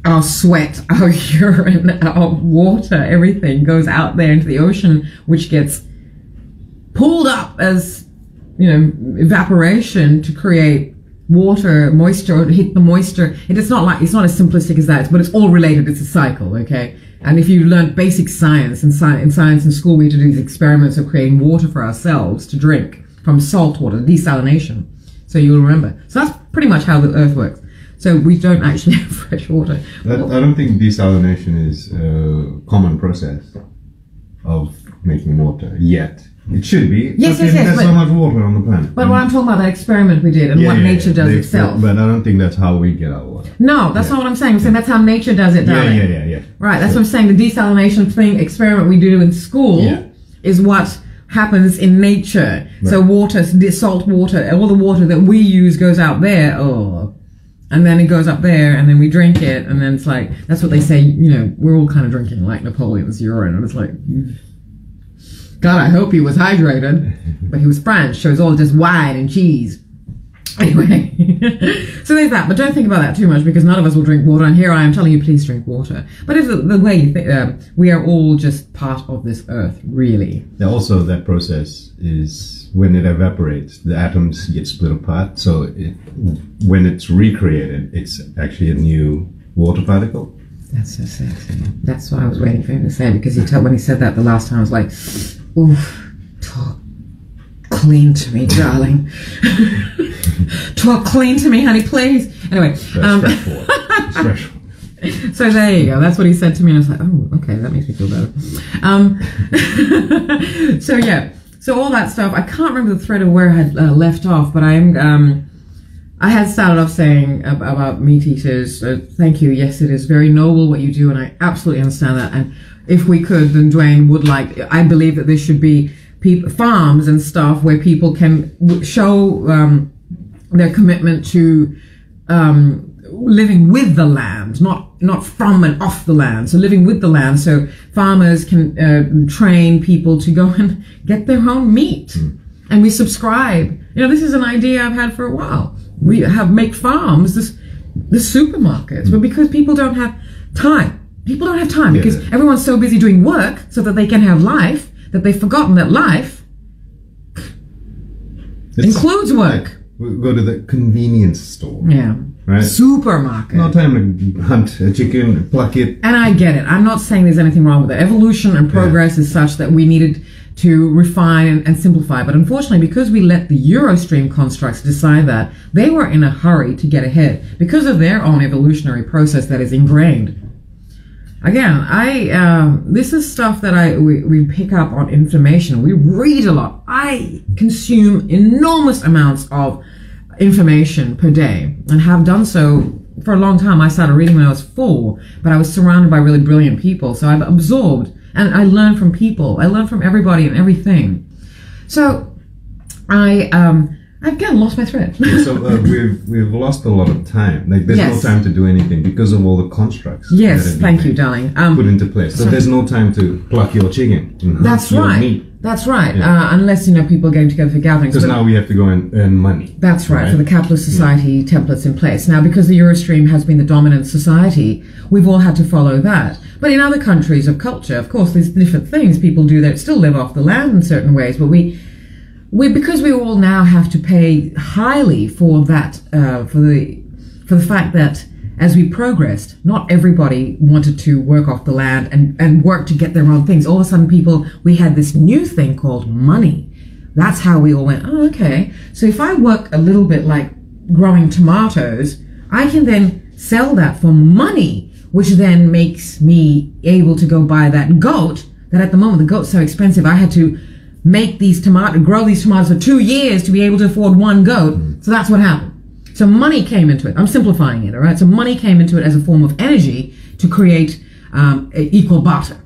our sweat, our urine, our water, everything goes out there into the ocean, which gets pulled up as, evaporation to create water, moisture, to hit the moisture. It's not as simplistic as that, but it's all related. It's a cycle, okay? And if you learned basic science, in science in school, we had to do these experiments of creating water for ourselves to drink from salt water, desalination. So you'll remember. So that's pretty much how the Earth works. So we don't actually have fresh water. I don't think desalination is a common process of making water yet. It should be. Yes. There's so much water on the planet. But what I'm talking about, that experiment we did and what nature does itself. But I don't think that's how we get our water. No, that's not what I'm saying. I'm saying that's how nature does it, darling. Yeah. Right, that's what I'm saying. The desalination experiment we do in school is what happens in nature. Right. So water, salt water, all the water that we use goes out there. And then it goes up there, and then we drink it, and then it's like, that's what they say, we're all kind of drinking like Napoleon's urine, and it's like, God, I hope he was hydrated, but he was French, so it's all just wine and cheese. Anyway, so there's that, but don't think about that too much, because none of us will drink water, and here I am telling you, please drink water. But it's the way you think, we are all just part of this earth, really. Yeah, also, that process is, when it evaporates, the atoms get split apart, so when it's recreated, it's actually a new water particle. That's so sexy. That's what I was waiting for him to say, because when he said that the last time, I was like, oof, talk clean to me, darling. Talk clean to me, honey, please. Anyway. Fresh. So there you go. That's what he said to me, and I was like, oh, okay, that makes me feel better. So yeah. So all that stuff, I can't remember the thread of where I had left off, but I had started off saying about meat eaters. Thank you. Yes, it is very noble what you do, and I absolutely understand that. And if we could, then Dwayne would I believe that there should be farms and stuff where people can show their commitment to living with the land, not from and off the land. So living with the land, so farmers can train people to go and get their own meat. And we subscribe. This is an idea I've had for a while. We make farms, the supermarkets, but because people don't have time. People don't have time because everyone's so busy doing work so that they can have life, that they've forgotten that life includes work. We go to the convenience store. Yeah. Right? Supermarket. No time to hunt a chicken, pluck it. And I get it. I'm not saying there's anything wrong with it. Evolution and progress is such that we needed to refine and simplify. But unfortunately, because we let the Eurostream constructs decide that, they were in a hurry to get ahead because of their own evolutionary process that is ingrained. Again, this is stuff that we pick up on information. We read a lot. I consume enormous amounts of information per day and have done so for a long time. I started reading when I was 4, but I was surrounded by really brilliant people. So I've absorbed and I learn from people. I learn from everybody and everything. So I've again lost my thread. So we've lost a lot of time. There's no time to do anything because of all the constructs. Yes, thank you, darling. Put into place. So there's no time to pluck your chicken. That's right. Meat. That's right. Unless, people are getting together for gatherings. Because now we have to go and earn money. That's right, for the capitalist society templates in place. Now, because the Eurostream has been the dominant society, we've all had to follow that. But in other countries of culture, of course, there's different things people do that still live off the land in certain ways. But we because we all now have to pay highly for that, for the fact that as we progressed, not everybody wanted to work off the land and work to get their own things. All of a sudden, we had this new thing called money. That's how we all went, oh, okay. So if I work a little bit like growing tomatoes, I can then sell that for money, which then makes me able to go buy that goat. That at the moment, the goat's so expensive, I had to grow these tomatoes for 2 years to be able to afford one goat. So that's what happened. So money came into it. I'm simplifying it, all right? So money came into it as a form of energy to create equal barter.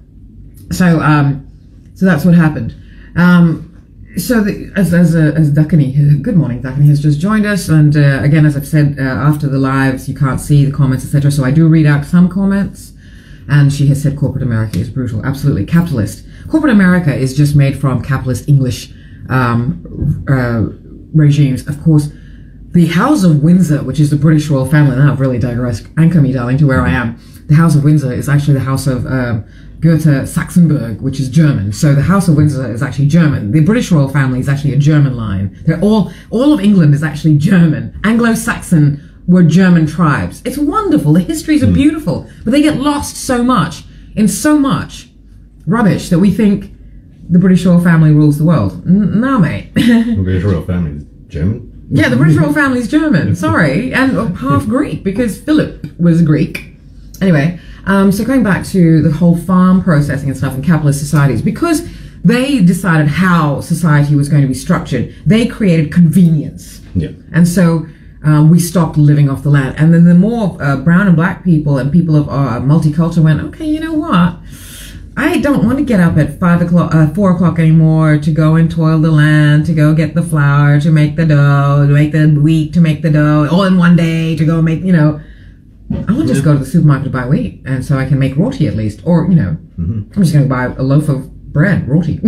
So that's what happened. As Dakini, good morning, Dakini has just joined us, and again, as I've said, after the lives, you can't see the comments, etc. So I do read out some comments, and she has said corporate America is brutal. Absolutely, capitalist. Corporate America is just made from capitalist English regimes, of course. The House of Windsor, which is the British royal family, now I've really digressed, anchor me, darling, to where I am. The House of Windsor is actually the House of Goethe Saxenberg, which is German. So the House of Windsor is actually German. The British royal family is actually a German line. They're all of England is actually German. Anglo-Saxon were German tribes. It's wonderful. The histories are beautiful, but they get lost so much in so much rubbish that we think the British royal family rules the world. No, mate. The British royal family is German? Yeah, the British royal family is German, sorry, and half Greek, because Philip was Greek. Anyway, so going back to the whole farm processing and stuff in capitalist societies, because they decided how society was going to be structured, they created convenience. Yeah. And so we stopped living off the land. And then the more brown and black people and people of multicultural went, okay, you know what? I don't want to get up at 4 o'clock anymore to go and toil the land, to go get the flour, to make the dough, to make the wheat, to make the dough, all in one day, to go make, I want to just go to the supermarket to buy wheat, and so I can make roti at least. Or, I'm just going to buy a loaf of bread, roti.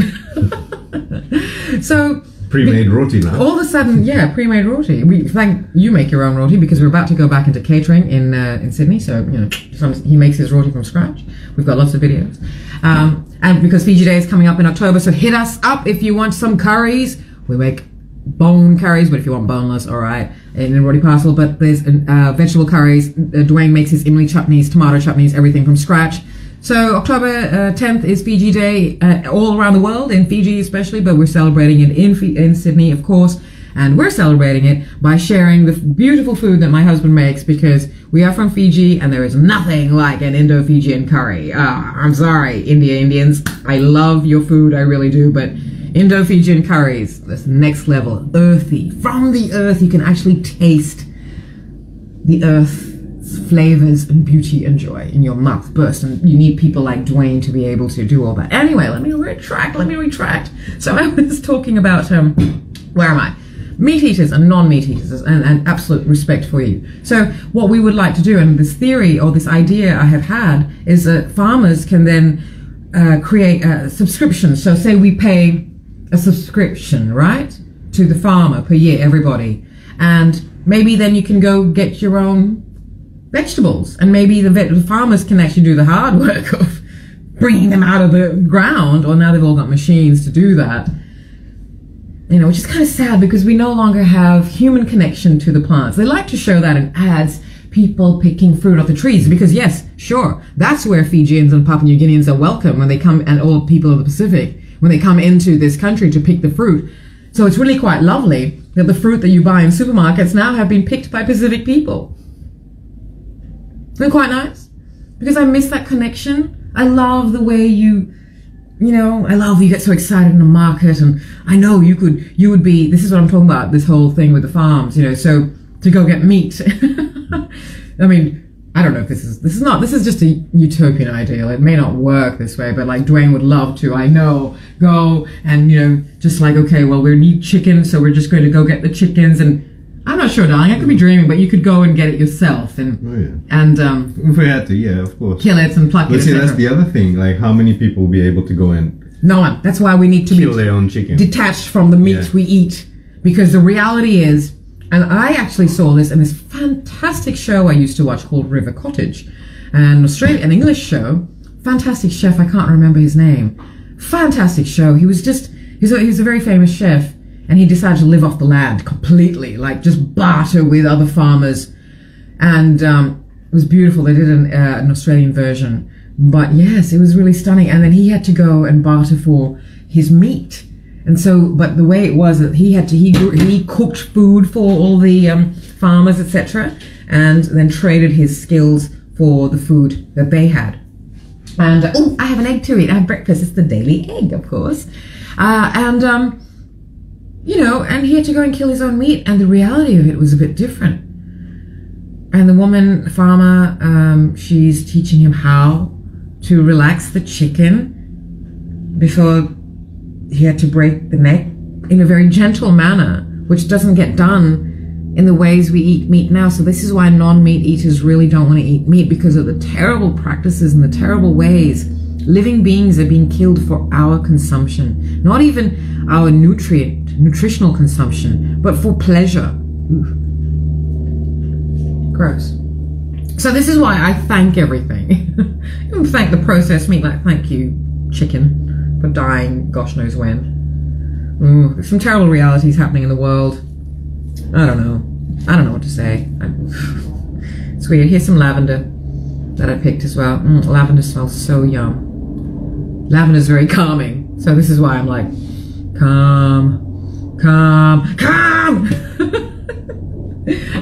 So... Pre-made roti now. All of a sudden, yeah, pre-made roti. We thank you make your own roti because we're about to go back into catering in Sydney. So he makes his roti from scratch. We've got lots of videos, and because Fiji Day is coming up in October, so hit us up if you want some curries. We make bone curries, but if you want boneless, all right, in a roti parcel. But there's vegetable curries. Dwayne makes his imli chutneys, tomato chutneys, everything from scratch. So October 10th is Fiji Day all around the world, in Fiji especially, but we're celebrating it in Sydney, of course, and we're celebrating it by sharing the beautiful food that my husband makes, because we are from Fiji and there is nothing like an Indo-Fijian curry. I'm sorry, Indians, I love your food, I really do, but Indo-Fijian curries, this next level, earthy, from the earth. You can actually taste the earth flavors and beauty and joy in your mouth burst, and you need people like Dwayne to be able to do all that. Anyway, let me retract. So I was talking about where am I? Meat eaters and non-meat eaters, and absolute respect for you. So what we would like to do, and this theory or this idea I have had, is that farmers can then create a subscription. So say we pay a subscription, right, to the farmer per year, everybody, and maybe then you can go get your own vegetables, and maybe the farmers can actually do the hard work of bringing them out of the ground, or now they've all got machines to do that, which is kind of sad because we no longer have human connection to the plants. They like to show that in ads, people picking fruit off the trees, because yes, sure, that's where Fijians and Papua New Guineans are welcome when they come, and all people of the Pacific, when they come into this country to pick the fruit. So it's really quite lovely that the fruit that you buy in supermarkets now have been picked by Pacific people. Isn't it quite nice? Because I miss that connection. I love the way I love you get so excited in the market, and I know you would be, this is what I'm talking about, this whole thing with the farms, so to go get meat. I mean, I don't know if this is just a utopian ideal. It may not work this way, but like Dwayne would love to, I know, go and, just like, okay, well, we need chicken, so we're just going to go get the chickens, and I'm not sure, darling. I could be dreaming, but you could go and get it yourself, and if we had to, yeah, of course, kill it and pluck it. But see, that's the other thing. Like, how many people will be able to go and No one. That's why we need to kill be their own chicken. detached from the meat we eat. Because the reality is, and I actually saw this in this fantastic show I used to watch called River Cottage, an English show. Fantastic chef, I can't remember his name. Fantastic show. He was a very famous chef, and he decided to live off the land completely, like just barter with other farmers. And it was beautiful. They did an Australian version. But yes, it was really stunning. And then he had to go and barter for his meat. And so, but the way it was that he cooked food for all the farmers, etc., and then traded his skills for the food that they had. And I have an egg to eat. I have breakfast. It's the daily egg, of course. And he had to go and kill his own meat. And the reality of it was a bit different. And the woman farmer, she's teaching him how to relax the chicken before he had to break the neck in a very gentle manner, which doesn't get done in the ways we eat meat now. So this is why non-meat eaters really don't want to eat meat, because of the terrible practices and the terrible ways living beings are being killed for our consumption. Not even our nutritional consumption, but for pleasure. Ooh. Gross. So this is why I thank everything. I don't thank the processed meat, like thank you, chicken, for dying gosh knows when. Ooh, there's some terrible realities happening in the world. I don't know what to say. It's weird. Here's some lavender that I picked as well. Lavender smells so yum. Lavender's very calming. So this is why I'm like, calm, calm, calm!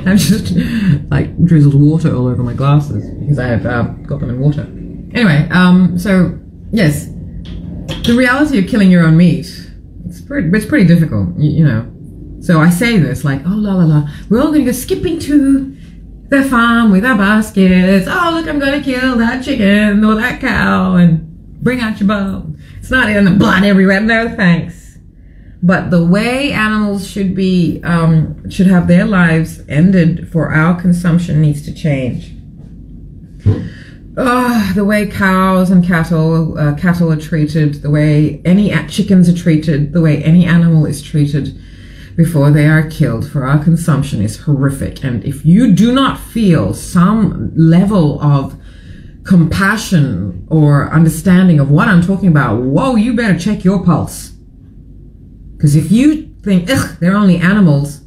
I've just like drizzled water all over my glasses because I have got them in water. Anyway, so yes, the reality of killing your own meat, it's pretty difficult, you know. So I say this like, oh la la la, we're all going to go skipping to the farm with our baskets. Oh look, I'm going to kill that chicken or that cow and bring out your bone. It's not in the blood everywhere. No thanks. But the way animals should be, should have their lives ended for our consumption needs to change. The way cows and cattle are treated, the way any chickens are treated, the way any animal is treated before they are killed for our consumption is horrific. And if you do not feel some level of compassion or understanding of what I'm talking about, whoa, you better check your pulse. Because if you think, ugh, they're only animals,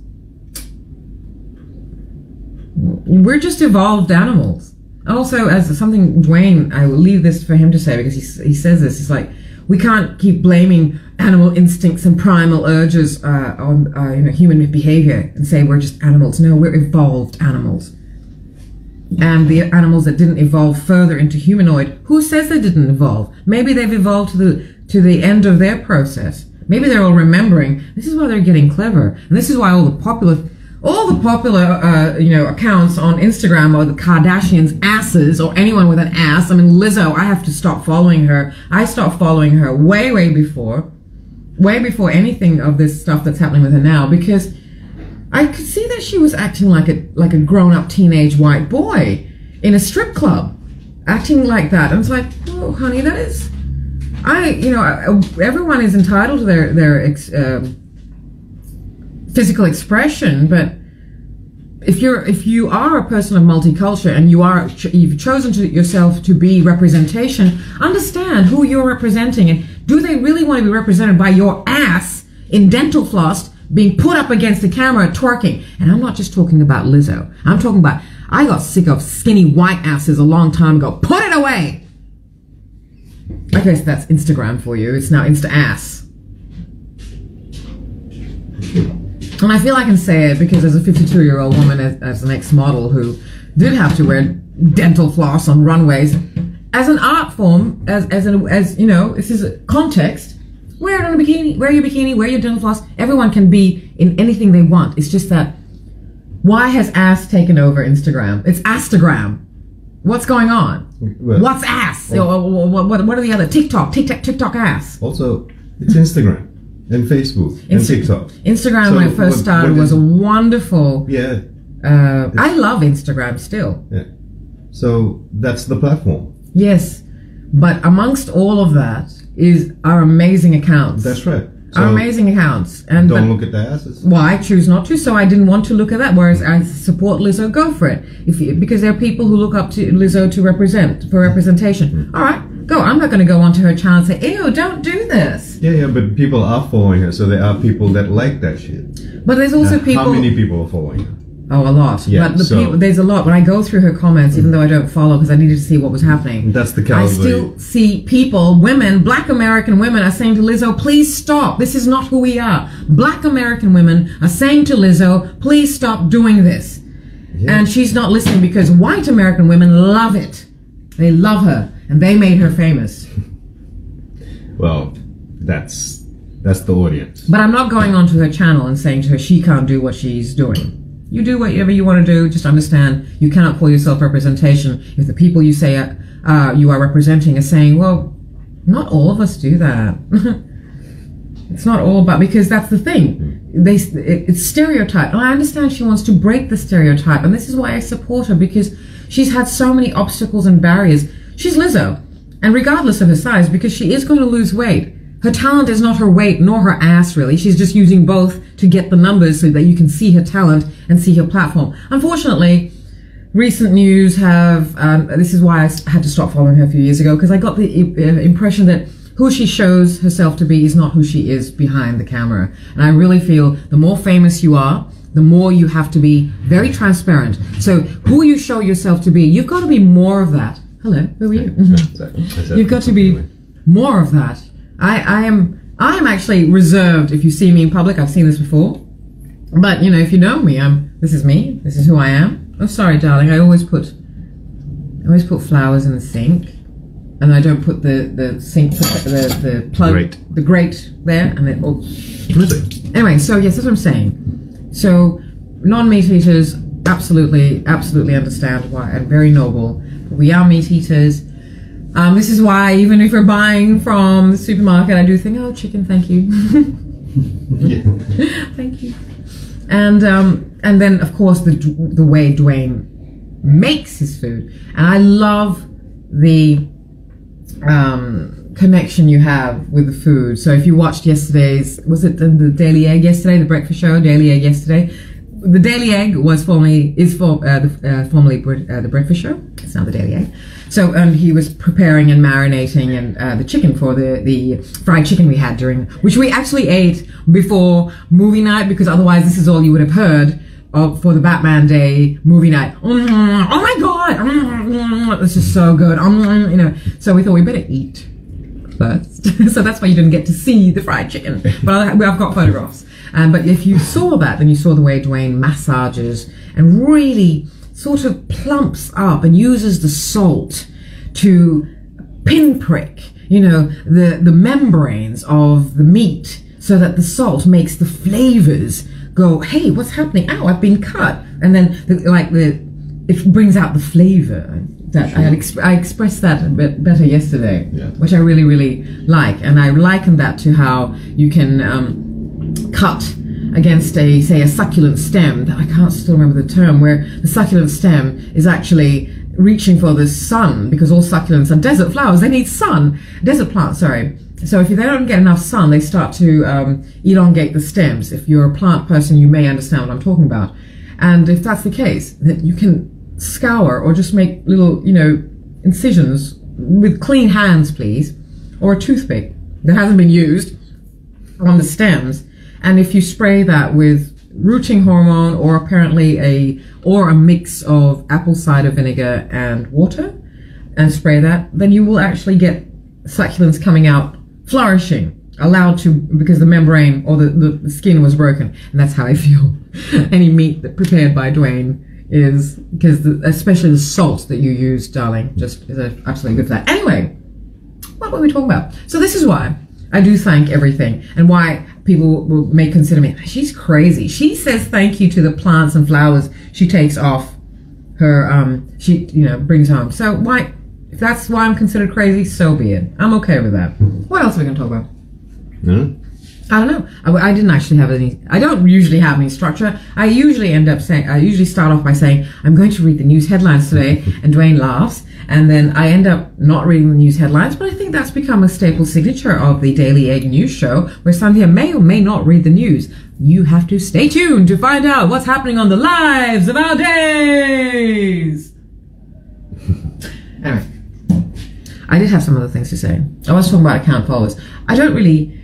we're just evolved animals. Also, as something Dwayne, I will leave this for him to say, because he says this, it's like, we can't keep blaming animal instincts and primal urges on human behavior and say we're just animals. No, we're evolved animals. And the animals that didn't evolve further into humanoid, who says they didn't evolve? Maybe they've evolved to the end of their process. Maybe they're all remembering. This is why they're getting clever, and this is why all the popular accounts on Instagram are the Kardashians' asses, or anyone with an ass. I mean, Lizzo, I have to stop following her. I stopped following her way before anything of this stuff that's happening with her now, because I could see that she was acting like a grown-up teenage white boy in a strip club, acting like that. And it's like, oh, honey, that is. Everyone is entitled to their physical expression, but if you are a person of multicultural and you've chosen yourself to be representation, understand who you're representing, and do they really want to be represented by your ass in dental floss being put up against the camera twerking? And I'm not just talking about Lizzo. I'm talking about, I got sick of skinny white asses a long time ago. Put it away! Okay, so that's Instagram for you. It's now Insta-ass. And I feel I can say it because as a 52-year-old woman, as an ex-model who did have to wear dental floss on runways, as an art form, as you know, this is a context, wear it on a bikini, wear your dental floss. Everyone can be in anything they want. It's just that, why has ass taken over Instagram? It's Astagram. What's going on? Well, what's ass? What are the other? TikTok ass. Also, it's Instagram and Facebook and TikTok. Instagram, so when it first started, was a wonderful. Yeah. I love Instagram still. Yeah. So that's the platform. Yes, but amongst all of that are amazing accounts. That's right. Are amazing accounts. And don't look at the asses. Well, I choose not to, so I didn't want to look at that. Whereas I support Lizzo, go for it. Because there are people who look up to Lizzo for representation. All right, go. I'm not going to go onto her channel and say, ew, don't do this. Yeah, but people are following her, so there are people that like that shit. But there's also people... How many people are following her? Oh, a lot. Yeah, but there's a lot. When I go through her comments, even though I don't follow because I needed to see what was happening. That's the caliber. I still see people, women, black American women are saying to Lizzo, please stop. This is not who we are. Black American women are saying to Lizzo, please stop doing this. Yeah. And she's not listening because white American women love it. They love her. And they made her famous. Well, that's the audience. But I'm not going onto her channel and saying to her she can't do what she's doing. You do whatever you want to do. Just understand you cannot call yourself representation if the people you say you are representing are saying, well, not all of us do that. It's not all about, because that's the thing. It's stereotype. And I understand she wants to break the stereotype. And this is why I support her, because she's had so many obstacles and barriers. She's Lizzo. And regardless of her size, because she is going to lose weight. Her talent is not her weight nor her ass, really. She's just using both to get the numbers so that you can see her talent and see her platform. Unfortunately, recent news have, this is why I had to stop following her a few years ago, because I got the impression that who she shows herself to be is not who she is behind the camera. And I really feel the more famous you are, the more you have to be very transparent. So who you show yourself to be, you've got to be more of that. Hello, who are you? You've got to be more of that. I am actually reserved. If you see me in public, I've seen this before. But you know, if you know me, this is me. This is who I am. Oh, sorry, darling. I always put flowers in the sink, and I don't put the sink the plug the grate there, and then anyway. So yes, that's what I'm saying. So non-meat eaters absolutely understand why, and very noble. We are meat eaters. This is why, even if we're buying from the supermarket, I do think, oh, chicken, thank you. Thank you. And then, of course, the way Dwayne makes his food. And I love the connection you have with the food. So if you watched yesterday's, was it the Daily Egg yesterday, the breakfast show, Daily Egg yesterday? The Daily Egg was formerly the breakfast show. It's now the Daily Egg. So he was preparing and marinating and the chicken for the fried chicken we had which we actually ate before movie night, because otherwise this is all you would have heard for the Batman Day movie night. Oh my God, this is so good. You know, so we thought we better eat first. So that's why you didn't get to see the fried chicken. But I've got photographs. But if you saw that, then you saw the way Dwayne massages and really sort of plumps up and uses the salt to pinprick, you know, the membranes of the meat, so that the salt makes the flavors go, hey, what's happening? Ow, I've been cut. And then it brings out the flavor. That I expressed that a bit better yesterday, which I really, really like. And I liken that to how you can cut against a succulent stem. I can't still remember the term, where the succulent stem is actually reaching for the sun, because all succulents are desert flowers. They need sun. Desert plants, sorry. So if they don't get enough sun, they start to elongate the stems. If you're a plant person, you may understand what I'm talking about. And if that's the case, then you can scour or just make little, you know, incisions with clean hands, please, or a toothpick that hasn't been used on the stems. And if you spray that with rooting hormone, or apparently a mix of apple cider vinegar and water, and spray that, then you will actually get succulents coming out flourishing, allowed to, because the membrane or the skin was broken. And that's how I feel any meat that prepared by Dwayne is, because especially the salt that you use, darling, just is absolutely good for that. Anyway, what were we talking about? So this is why I do thank everything, and why people may consider me, she's crazy. She says thank you to the plants and flowers she takes off her, she, you know, brings home. So why, if that's why I'm considered crazy, so be it. I'm okay with that. What else are we going to talk about? I don't know. I didn't actually have any. I don't usually have any structure. I usually start off by saying, I'm going to read the news headlines today, and Dwayne laughs, and then I end up not reading the news headlines, but I think that's become a staple signature of the Daily Egg news show, where Sandhya may or may not read the news. You have to stay tuned to find out what's happening on the lives of our days. Anyway, I did have some other things to say. I was talking about account followers. I don't really...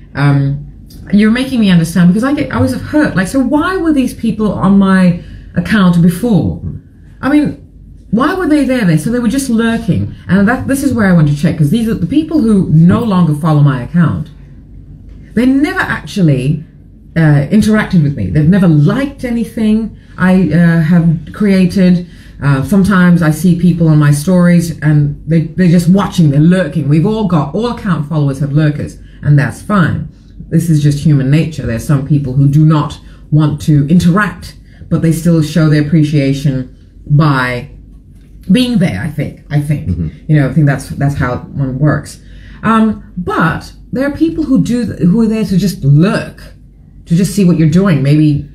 you're making me understand, because I always have hurt. Like, so why were these people on my account before? I mean, why were they there? So they were just lurking. And this is where I want to check, because these are the people who no longer follow my account. They never actually interacted with me. They've never liked anything I have created. Sometimes I see people on my stories and they're just watching, they're lurking. All account followers have lurkers, and that's fine. This is just human nature. There's some people who do not want to interact, but they still show their appreciation by being there, I think. Mm-hmm. You know, I think that's how one works. But there are people who are there to just lurk, to just see what you're doing. Maybe,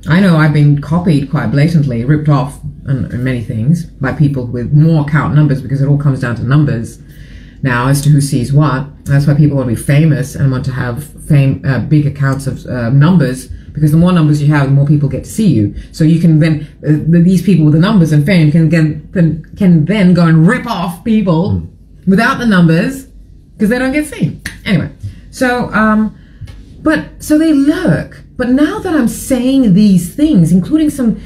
I know I've been copied quite blatantly, ripped off and many things by people with more account numbers, because it all comes down to numbers now as to who sees what. That's why people want to be famous and want to have big accounts of numbers, because the more numbers you have, the more people get to see you. So you can then, these people with the numbers and fame can then go and rip off people without the numbers, because they don't get seen. Anyway, so they lurk. But now that I'm saying these things, including some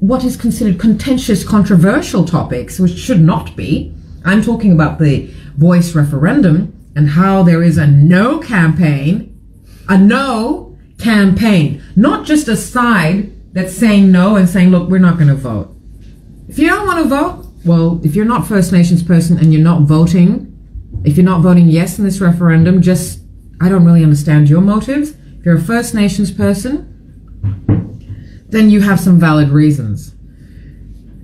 what is considered contentious, controversial topics, which should not be, I'm talking about the voice referendum and how there is a no campaign, not just a side that's saying no and saying, look, we're not going to vote. If you don't want to vote, well, if you're not First Nations person and you're not voting, if you're not voting yes in this referendum, I don't really understand your motives. If you're a First Nations person, then you have some valid reasons.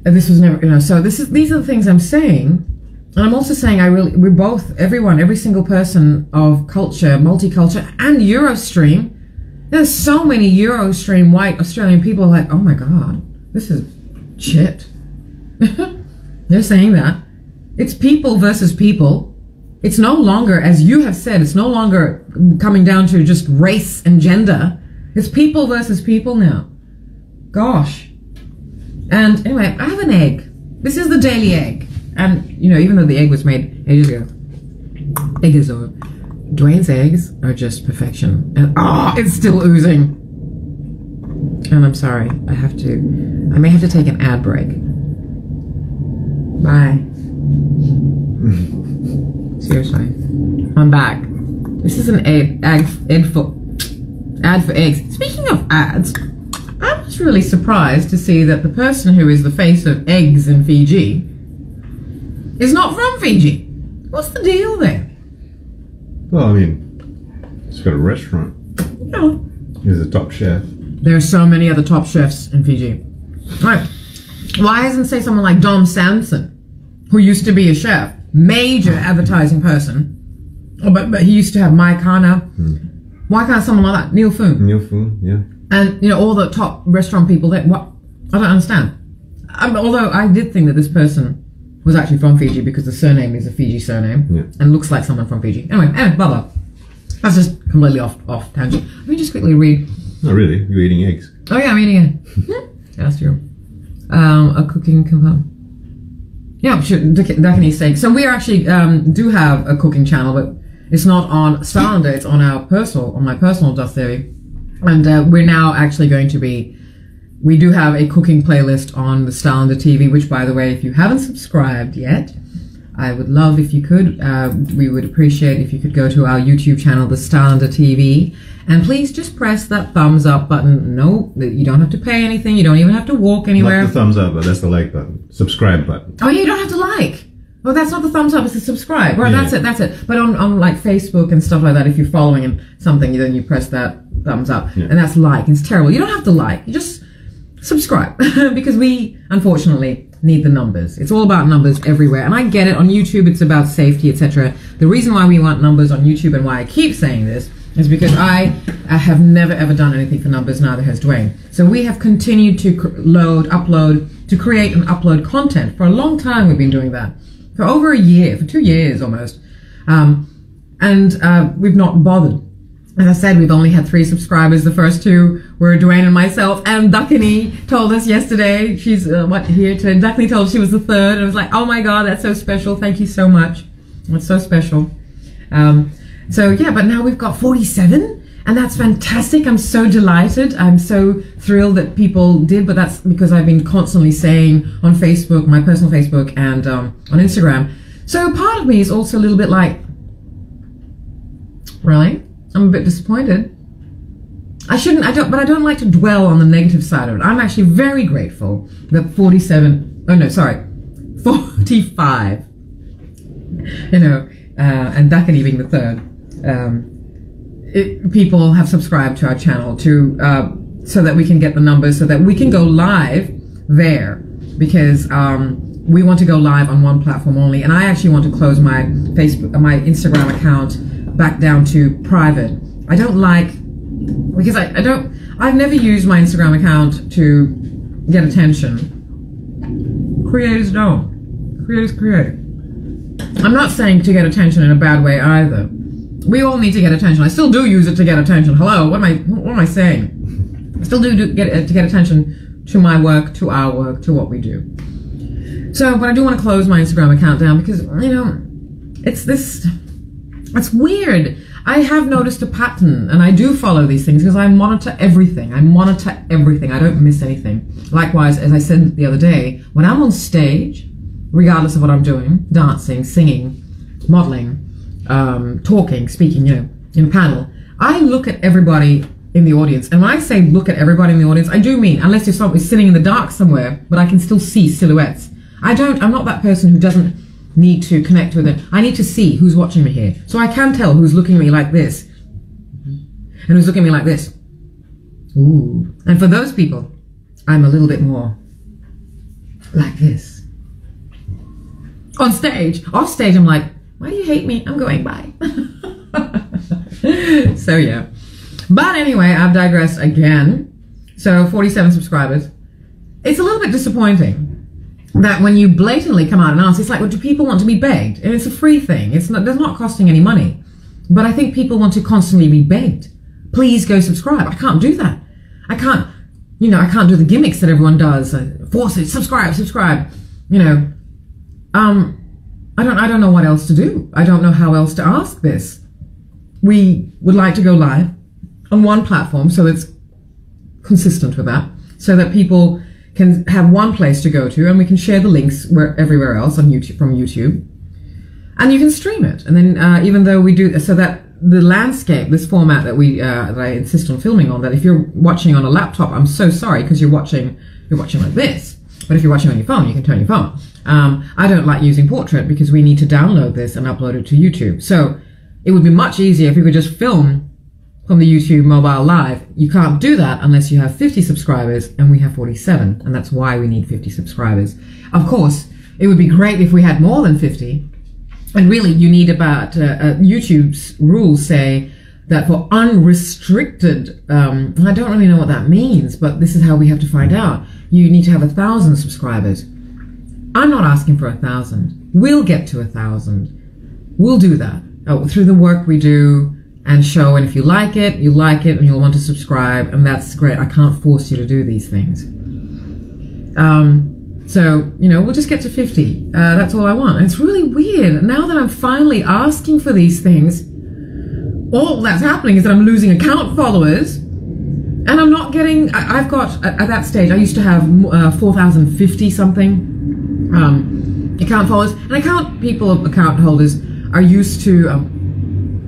And this was never, so these are the things I'm saying. And I'm also saying every single person of culture, multicultural, and Eurostream, there's so many Eurostream white Australian people like, oh my God, this is shit. They're saying that. It's people versus people. It's no longer, as you have said, it's no longer coming down to just race and gender. It's people versus people now. Gosh. And anyway, I have an egg. This is the Daily Egg. And, even though the egg was made ages ago, Dwayne's eggs are just perfection. And, it's still oozing. And I'm sorry, I may have to take an ad break. Bye. Seriously. I'm back. This is an ad for eggs. Speaking of ads, I was really surprised to see that the person who is the face of eggs in Fiji is not from Fiji. What's the deal there? Well, I mean, he's got a restaurant. Yeah. He's a top chef. There are so many other top chefs in Fiji. Right. Why doesn't say someone like Dom Sampson, who used to be a chef, major advertising person, but he used to have My Kana. Why can't someone like that? Neil Foon, yeah. And, all the top restaurant people there. What? I don't understand. Although I did think that this person was actually from Fiji, because the surname is a Fiji surname, and looks like someone from Fiji. Anyway, blah, blah. That's just completely off tangent. Let me just quickly read. Oh, really? You're eating eggs? Oh, yeah, I'm eating it. That's true. A cooking compound. Yeah, sure, Dakini steak. So we actually do have a cooking channel, but it's not on Starlander, it's on my personal Dust Theory. And we're now actually going to we do have a cooking playlist on the Starlander TV, which, by the way, if you haven't subscribed yet, I would love if you could. We would appreciate if you could go to our YouTube channel, the Starlander TV, and please just press that thumbs up button. No, you don't have to pay anything. You don't even have to walk anywhere. Not the thumbs up, but that's the like button. Subscribe button. Oh, yeah, you don't have to like. Well, that's not the thumbs up, it's the subscribe. Right, yeah. That's it. But on like Facebook and stuff like that, if you're following something, then you press that thumbs up. Yeah. And that's like. It's terrible. You don't have to like. You just subscribe. Because we, unfortunately, need the numbers. It's all about numbers everywhere. And I get it. On YouTube, it's about safety, etc. The reason why we want numbers on YouTube and why I keep saying this is because I have never ever done anything for numbers, neither has Dwayne. So we have continued to upload, to create and upload content. For a long time we've been doing that. For over a year, for 2 years almost. We've not bothered. As I said, we've only had 3 subscribers. The first 2 were Dwayne and myself, and Duckany told us yesterday, she's Duckany told us she was the 3rd, and I was like, oh my God, that's so special. Thank you so much. That's so special. So yeah, but now we've got 47, and that's fantastic. I'm so delighted. I'm so thrilled that people did, but that's because I've been constantly saying on Facebook, my personal Facebook, and on Instagram. So part of me is also a little bit like, really? I'm a bit disappointed. I don't like to dwell on the negative side of it. I'm actually very grateful that 45, and Duckany being the 3rd, people have subscribed to our channel so that we can get the numbers, so that we can go live there, because we want to go live on one platform only, and I actually want to close my Instagram account back down to private. I don't like, because I've never used my Instagram account to get attention. Creators don't. Creators create. I'm not saying to get attention in a bad way either. We all need to get attention. I still do use it to get attention. Hello, what am I saying? I still do get attention to my work, to our work, to what we do. So, but I do want to close my Instagram account down because, it's weird. I have noticed a pattern, and I do follow these things because I monitor everything. I don't miss anything. Likewise, as I said the other day, when I'm on stage, regardless of what I'm doing, dancing, singing, modeling, talking, speaking, in a panel, I look at everybody in the audience. And when I say look at everybody in the audience, I do mean, unless you're sitting in the dark somewhere, but I can still see silhouettes. I'm not that person who doesn't need to connect with it. I need to see who's watching me here. So I can tell who's looking at me like this and who's looking at me like this. Ooh. And for those people, I'm a little bit more like this. On stage. Off stage, I'm like, why do you hate me? I'm going by. So yeah. But anyway, I've digressed again. So 47 subscribers. It's a little bit disappointing that when you blatantly come out and ask, it's like, well, do people want to be begged? And it's a free thing. It's not costing any money. But I think people want to constantly be begged. Please go subscribe. I can't do that. I can't do the gimmicks that everyone does. Force it, subscribe. I don't know what else to do. I don't know how else to ask this. We would like to go live on one platform, so it's consistent with that, so that people can have one place to go to, and we can share the links everywhere else on YouTube, from YouTube, and you can stream it. And then even though we do, so that the landscape, this format that I insist on filming on, that if you're watching on a laptop, I'm so sorry, because you're watching like this. But if you're watching on your phone, you can turn your phone. I don't like using portrait because we need to download this and upload it to YouTube. So it would be much easier if we could just film from the YouTube mobile live. You can't do that unless you have 50 subscribers, and we have 47, and that's why we need 50 subscribers. Of course, it would be great if we had more than 50, and really you need about, YouTube's rules say that for unrestricted, I don't really know what that means, but this is how we have to find out. You need to have 1,000 subscribers. I'm not asking for 1,000. We'll get to 1,000. We'll do that through the work we do and show. And if you like it, and you'll want to subscribe, and that's great. I can't force you to do these things. So, we'll just get to 50. That's all I want. And it's really weird. Now that I'm finally asking for these things, all that's happening is that I'm losing account followers. And I'm not getting, I've got, at that stage, I used to have 4,050 something account followers. And account holders are used to,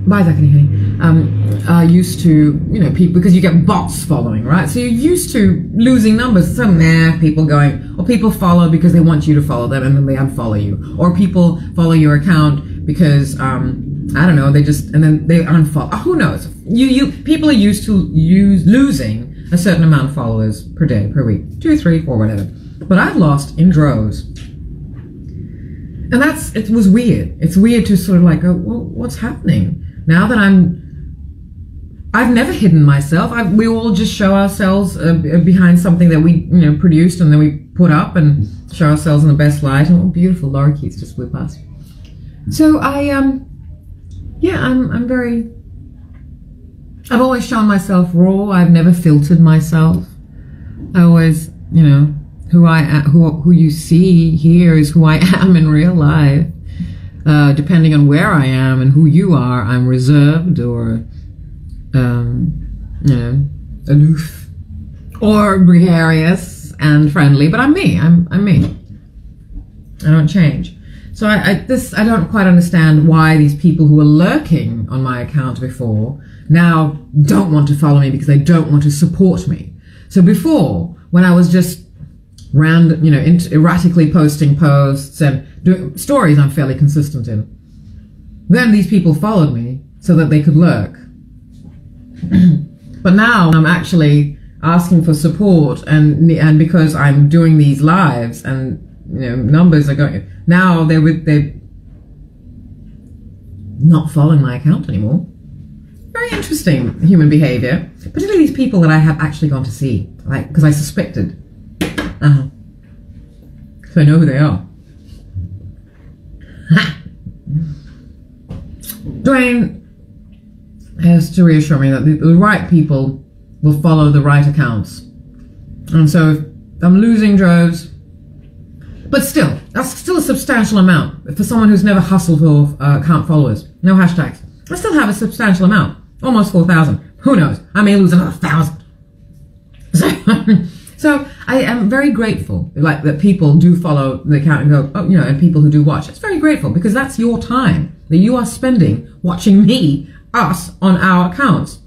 bye Duckany, honey, used to, people, because you get bots following, right? So you're used to losing numbers. So people going, or people follow because they want you to follow them and then they unfollow you. Or people follow your account because, I don't know, and then they unfollow. Who knows? People are used to losing a certain amount of followers per day, per week, 2, 3, 4, whatever. But I've lost in droves, and it was weird. It's weird to sort of like go, well, what's happening now that I'm I've never hidden myself. We all just show ourselves behind something that we produced and then we put up and show ourselves in the best light. And oh, beautiful lorikeets just flew past. So I'm very. I've always shown myself raw. I've never filtered myself. I always, who I am, who you see here is who I am in real life. Depending on where I am and who you are, I'm reserved or, aloof or gregarious and friendly. But I'm me. I'm me. I don't change. So I don't quite understand why these people who were lurking on my account before now don't want to follow me because they don't want to support me. So before, when I was just erratically posting posts and doing stories I'm fairly consistent in, then these people followed me so that they could lurk. But now I'm actually asking for support, and because I'm doing these lives and numbers are going, now they're not following my account anymore. Very interesting human behavior, particularly these people that I have actually gone to see, because I suspected. So I know who they are. Dwayne has to reassure me that the right people will follow the right accounts. And so if I'm losing droves, but still, that's still a substantial amount for someone who's never hustled for account followers. No hashtags. I still have a substantial amount. Almost 4,000. Who knows? I may lose another 1,000. So I am very grateful, that people do follow the account and go, and people who do watch. It's very grateful because that's your time that you are spending watching us on our accounts.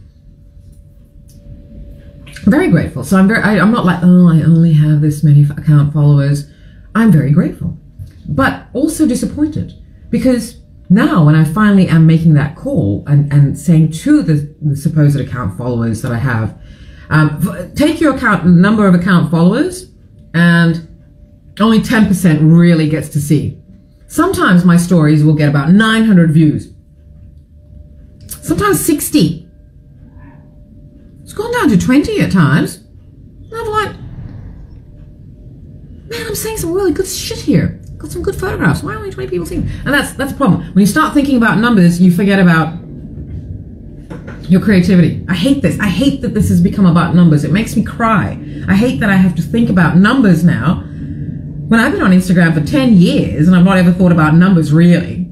Very grateful. So I'm not like, oh, I only have this many account followers. I'm very grateful, but also disappointed because now when I finally am making that call and saying to the supposed account followers that I have, take your number of account followers and only 10% really gets to see. Sometimes my stories will get about 900 views. Sometimes 60. It's gone down to 20 at times. And I'm like, man, I'm saying some really good shit here. Got some good photographs. Why only 20 people see them? And that's the problem. When you start thinking about numbers, you forget about your creativity. I hate this. I hate that this has become about numbers. It makes me cry. I hate that I have to think about numbers now when I've been on Instagram for 10 years and I've not ever thought about numbers really.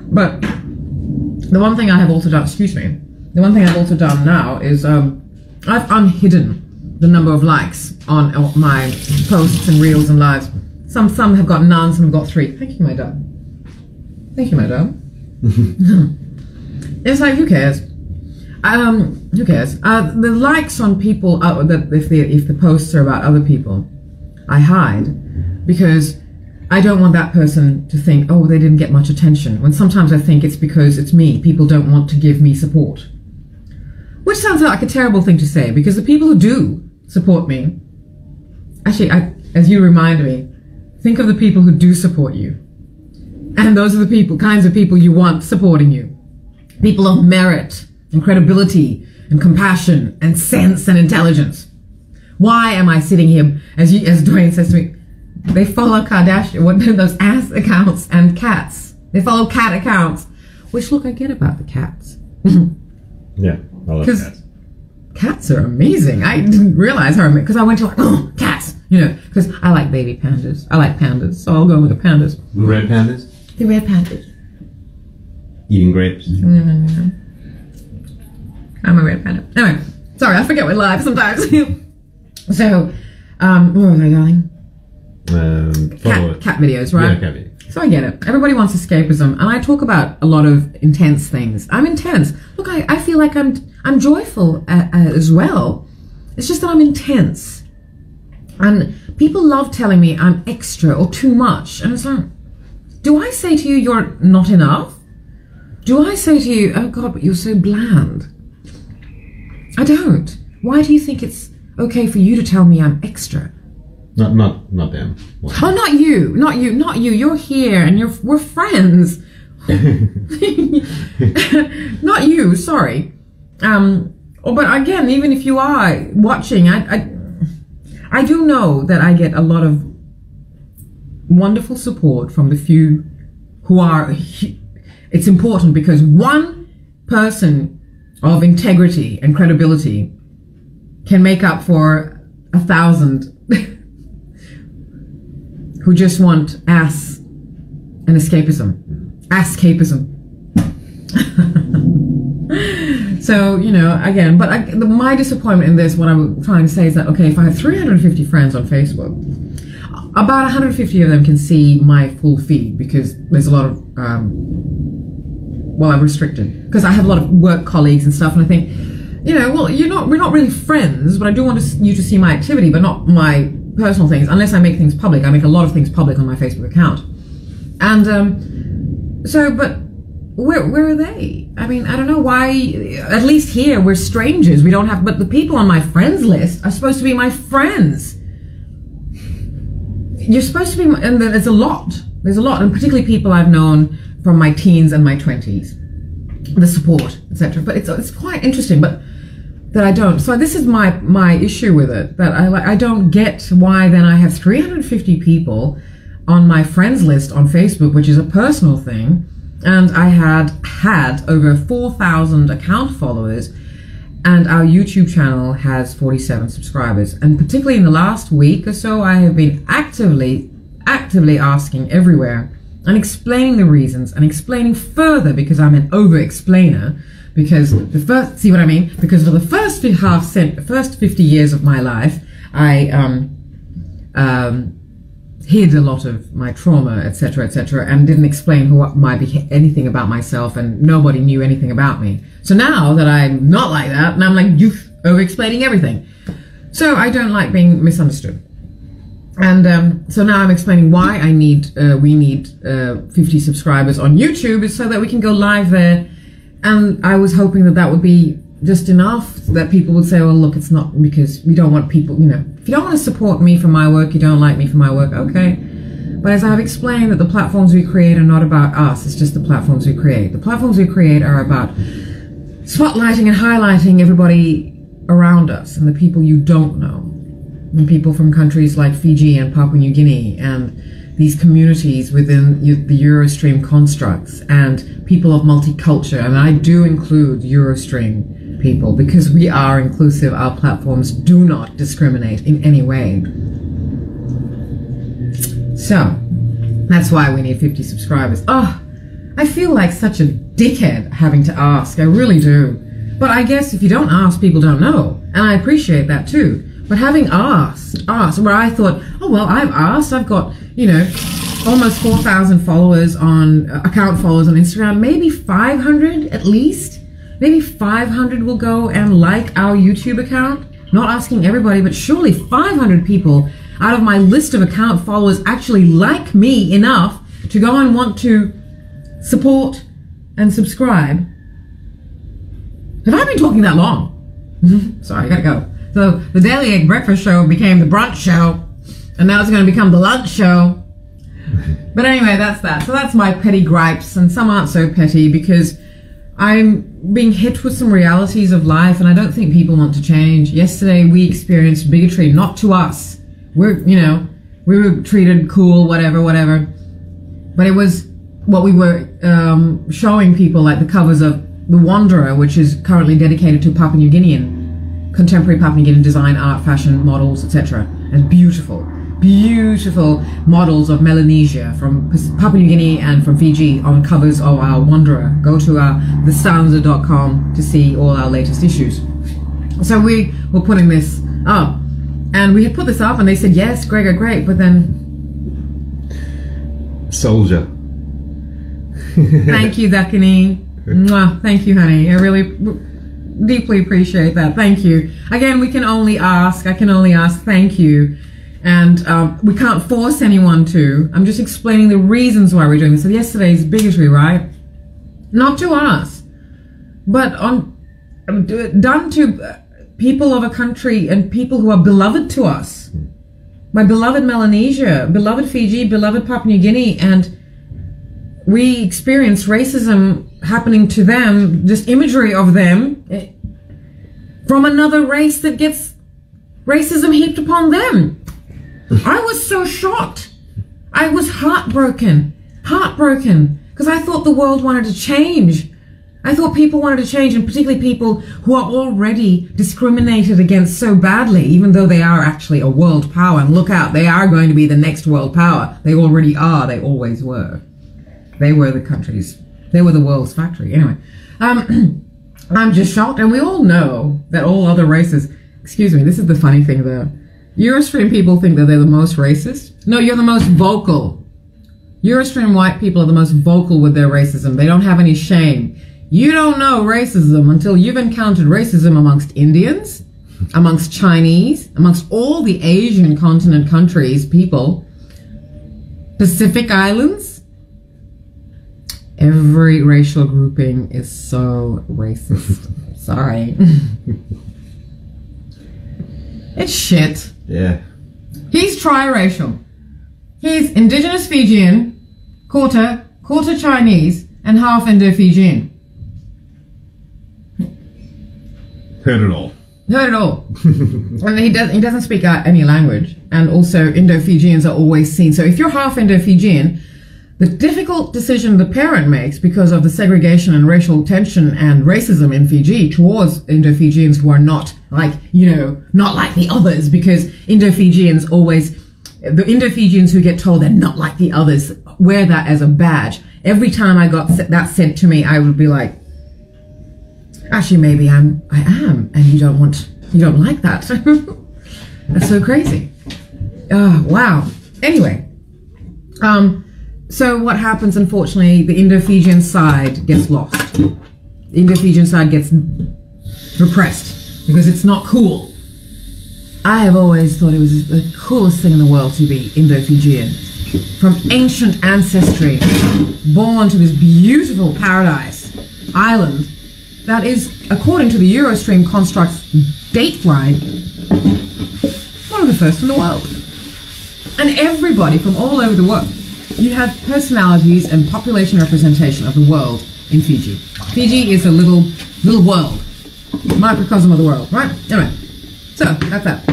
But the one thing I have also done, the one thing I've also done now is I've unhidden the number of likes on my posts and reels and lives. Some have got none, some have got 3. Thank you, my dog. Thank you, my dog. It's like, who cares? Who cares? The likes on people, if the posts are about other people, I hide because I don't want that person to think, oh, they didn't get much attention. When sometimes I think it's because it's me. People don't want to give me support. Which sounds like a terrible thing to say because the people who do support me, actually, as you remind me, think of the people who do support you. And those are the kinds of people you want supporting you. People of merit and credibility and compassion and sense and intelligence. Why am I sitting here, as Dwayne says to me, they follow Kardashian, what are those ass accounts and cats. They follow cat accounts, which look, I get about the cats. Yeah, I love cats. Cats are amazing. I didn't realize how, because I went to cats, because I like baby pandas. I like pandas, so I'll go with the pandas. The red pandas? The red pandas. Eating grapes? No. I'm a red panda. Anyway, sorry, I forget we're live sometimes. So, what was I going? Cat videos, right? Yeah, cat videos. So I get it. Everybody wants escapism, and I talk about a lot of intense things. I'm intense. Look, I feel like I'm joyful as well. It's just that I'm intense. And people love telling me I'm extra or too much. And it's like, do I say to you, you're not enough? Do I say to you, oh God, but you're so bland? I don't. Why do you think it's okay for you to tell me I'm extra? Not them. What? Oh, not you. You're here and we're friends. Not you, sorry. But again, even if you are watching, I do know that I get a lot of wonderful support from the few who are. It's important because one person of integrity and credibility can make up for 1,000 who just want ass and escapism. Ass-capism. So, you know, again, but my disappointment in this, what I'm trying to say is that, okay, if I have 350 friends on Facebook, about 150 of them can see my full feed because there's a lot of, well, I'm restricted because I have a lot of work colleagues and stuff, and I think, you know, well, we're not really friends, but I do want you to see my activity, but not my personal things, unless I make things public. I make a lot of things public on my Facebook account. And, so, but where are they? I mean, I don't know why, at least here, we're strangers. We don't have, but the people on my friends list are supposed to be my friends. You're supposed to be, and there's a lot, and particularly people I've known from my teens and my 20s, the support, etc. But it's quite interesting, but that I don't. So this is my issue with it, that I don't get why then I have 350 people on my friends list on Facebook, which is a personal thing, and I had over 4,000 account followers, and our YouTube channel has 47 subscribers. And particularly in the last week or so, I have been actively asking everywhere and explaining the reasons and explaining further, because I'm an over-explainer. Because see what I mean? Because for the first 50 years of my life, I hid a lot of my trauma, etc., and didn't explain anything about myself, and nobody knew anything about me. So now that I'm not like that, and I'm like, you over-explaining everything. So I don't like being misunderstood. And so now I'm explaining why we need 50 subscribers on YouTube, is so that we can go live there. And I was hoping that would be just enough, that people would say, well, look, it's not, because we don't want people, you know, if you don't want to support me for my work, you don't like me for my work, okay. But as I've explained, that the platforms we create are not about us, it's just the platforms we create. The platforms we create are about spotlighting and highlighting everybody around us and the people you don't know. And people from countries like Fiji and Papua New Guinea, and these communities within the Eurostream constructs, and people of multicultural, and I do include Eurostream people because we are inclusive. Our platforms do not discriminate in any way. So that's why we need 50 subscribers. Oh, I feel like such a dickhead having to ask. I really do. But I guess if you don't ask, people don't know, and I appreciate that too. But having asked, where I thought, oh well, I've asked, I've got, you know, almost 4,000 followers account followers on Instagram, maybe 500 at least. Maybe 500 will go and like our YouTube account. Not asking everybody, but surely 500 people out of my list of account followers actually like me enough to go and want to support and subscribe. Have I been talking that long? Sorry, I gotta go. So the Daily Egg Breakfast Show became the brunch show, and now it's going to become the lunch show. But anyway, that's that. So that's my petty gripes, and some aren't so petty because I'm being hit with some realities of life, and I don't think people want to change. Yesterday we experienced bigotry, not to us. We were treated cool, whatever. But it was what we were showing people, like the covers of The Wanderer, which is currently dedicated to Papua New Guinean, contemporary Papua New Guinean design, art, fashion, models, etc. And beautiful models of Melanesia from Papua New Guinea and from Fiji on covers of our Wanderer. Go to thesounds.com to see all our latest issues. So we were putting this up, and we had put this up, and they said, yes, great, but then... Soldier. Thank you, Dakini. Mwah, thank you, honey. I really deeply appreciate that. Thank you. Again, I can only ask, thank you. And we can't force anyone to. I'm just explaining the reasons why we're doing this. So yesterday's bigotry, right? Not to us, but done to people of a country and people who are beloved to us. My beloved Melanesia, beloved Fiji, beloved Papua New Guinea, and we experienced racism happening to them, just imagery of them from another race that gets racism heaped upon them. I was so shocked. I was heartbroken, because I thought the world wanted to change. I thought people wanted to change, and particularly people who are already discriminated against so badly, even though they are actually a world power. And look out, they are going to be the next world power. They already are. They always were. They were the countries. They were the world's factory. Anyway, I'm just shocked. And we all know that all other races, excuse me, this is the funny thing though. Eurostream people think that they're the most racist. No, you're the most vocal. Eurostream white people are the most vocal with their racism. They don't have any shame. You don't know racism until you've encountered racism amongst Indians, amongst Chinese, amongst all the Asian continent countries, people, Pacific Islands. Every racial grouping is so racist. Sorry. It's shit. Yeah. He's triracial. He's indigenous Fijian, quarter Chinese, and half Indo-Fijian. Heard it all. Heard it all. And he doesn't speak any language. And also Indo-Fijians are always seen. So if you're half Indo-Fijian, the difficult decision the parent makes because of the segregation and racial tension and racism in Fiji towards Indo-Fijians who are not like, not like the others, because Indo-Fijians the Indo-Fijians who get told they're not like the others wear that as a badge. Every time I got that sent to me, I would be like, actually, maybe I am, and you don't like that. That's so crazy. Oh, wow. Anyway, so what happens, unfortunately, the Indo-Fijian side gets lost. The Indo-Fijian side gets repressed because it's not cool. I have always thought it was the coolest thing in the world to be Indo-Fijian. From ancient ancestry, born to this beautiful paradise island that is, according to the Eurostream construct's dateline, one of the first in the world. And everybody from all over the world. You have personalities and population representation of the world in Fiji. Fiji is a little world, microcosm of the world, right? Anyway, so that's that.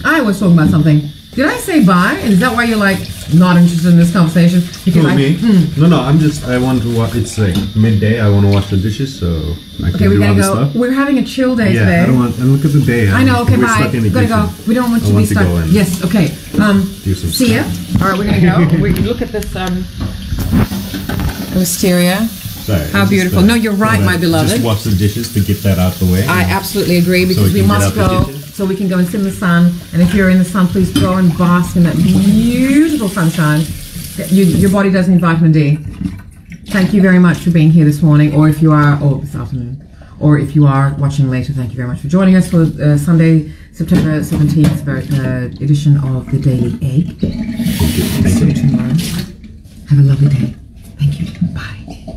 I was talking about something. Did I say bye? And is that why you're like not interested in this conversation? Because me? No, I want to watch. It's like midday. I want to wash the dishes, so I can we do gotta all this go. stuff. We're having a chill day today. I don't want. And look at the day. I know. Okay, we're bye. Stuck in the Gotta go. We don't want you to be stuck. Yes. Okay. Do some see ya. stuff. All right, we're gonna go. We look at this Wisteria. Sorry, how beautiful. No, you're right, my beloved. Just wash the dishes to get that out the way. I absolutely agree, because we must go so we can go and sit in the sun. And if you're in the sun, please go and bask in that beautiful sunshine. Your body does need vitamin D. Thank you very much for being here this morning, or this afternoon, or if you are watching later, thank you very much for joining us for Sunday, September 17th edition of the Daily Egg. See you tomorrow. Have a lovely day. Thank you. Bye.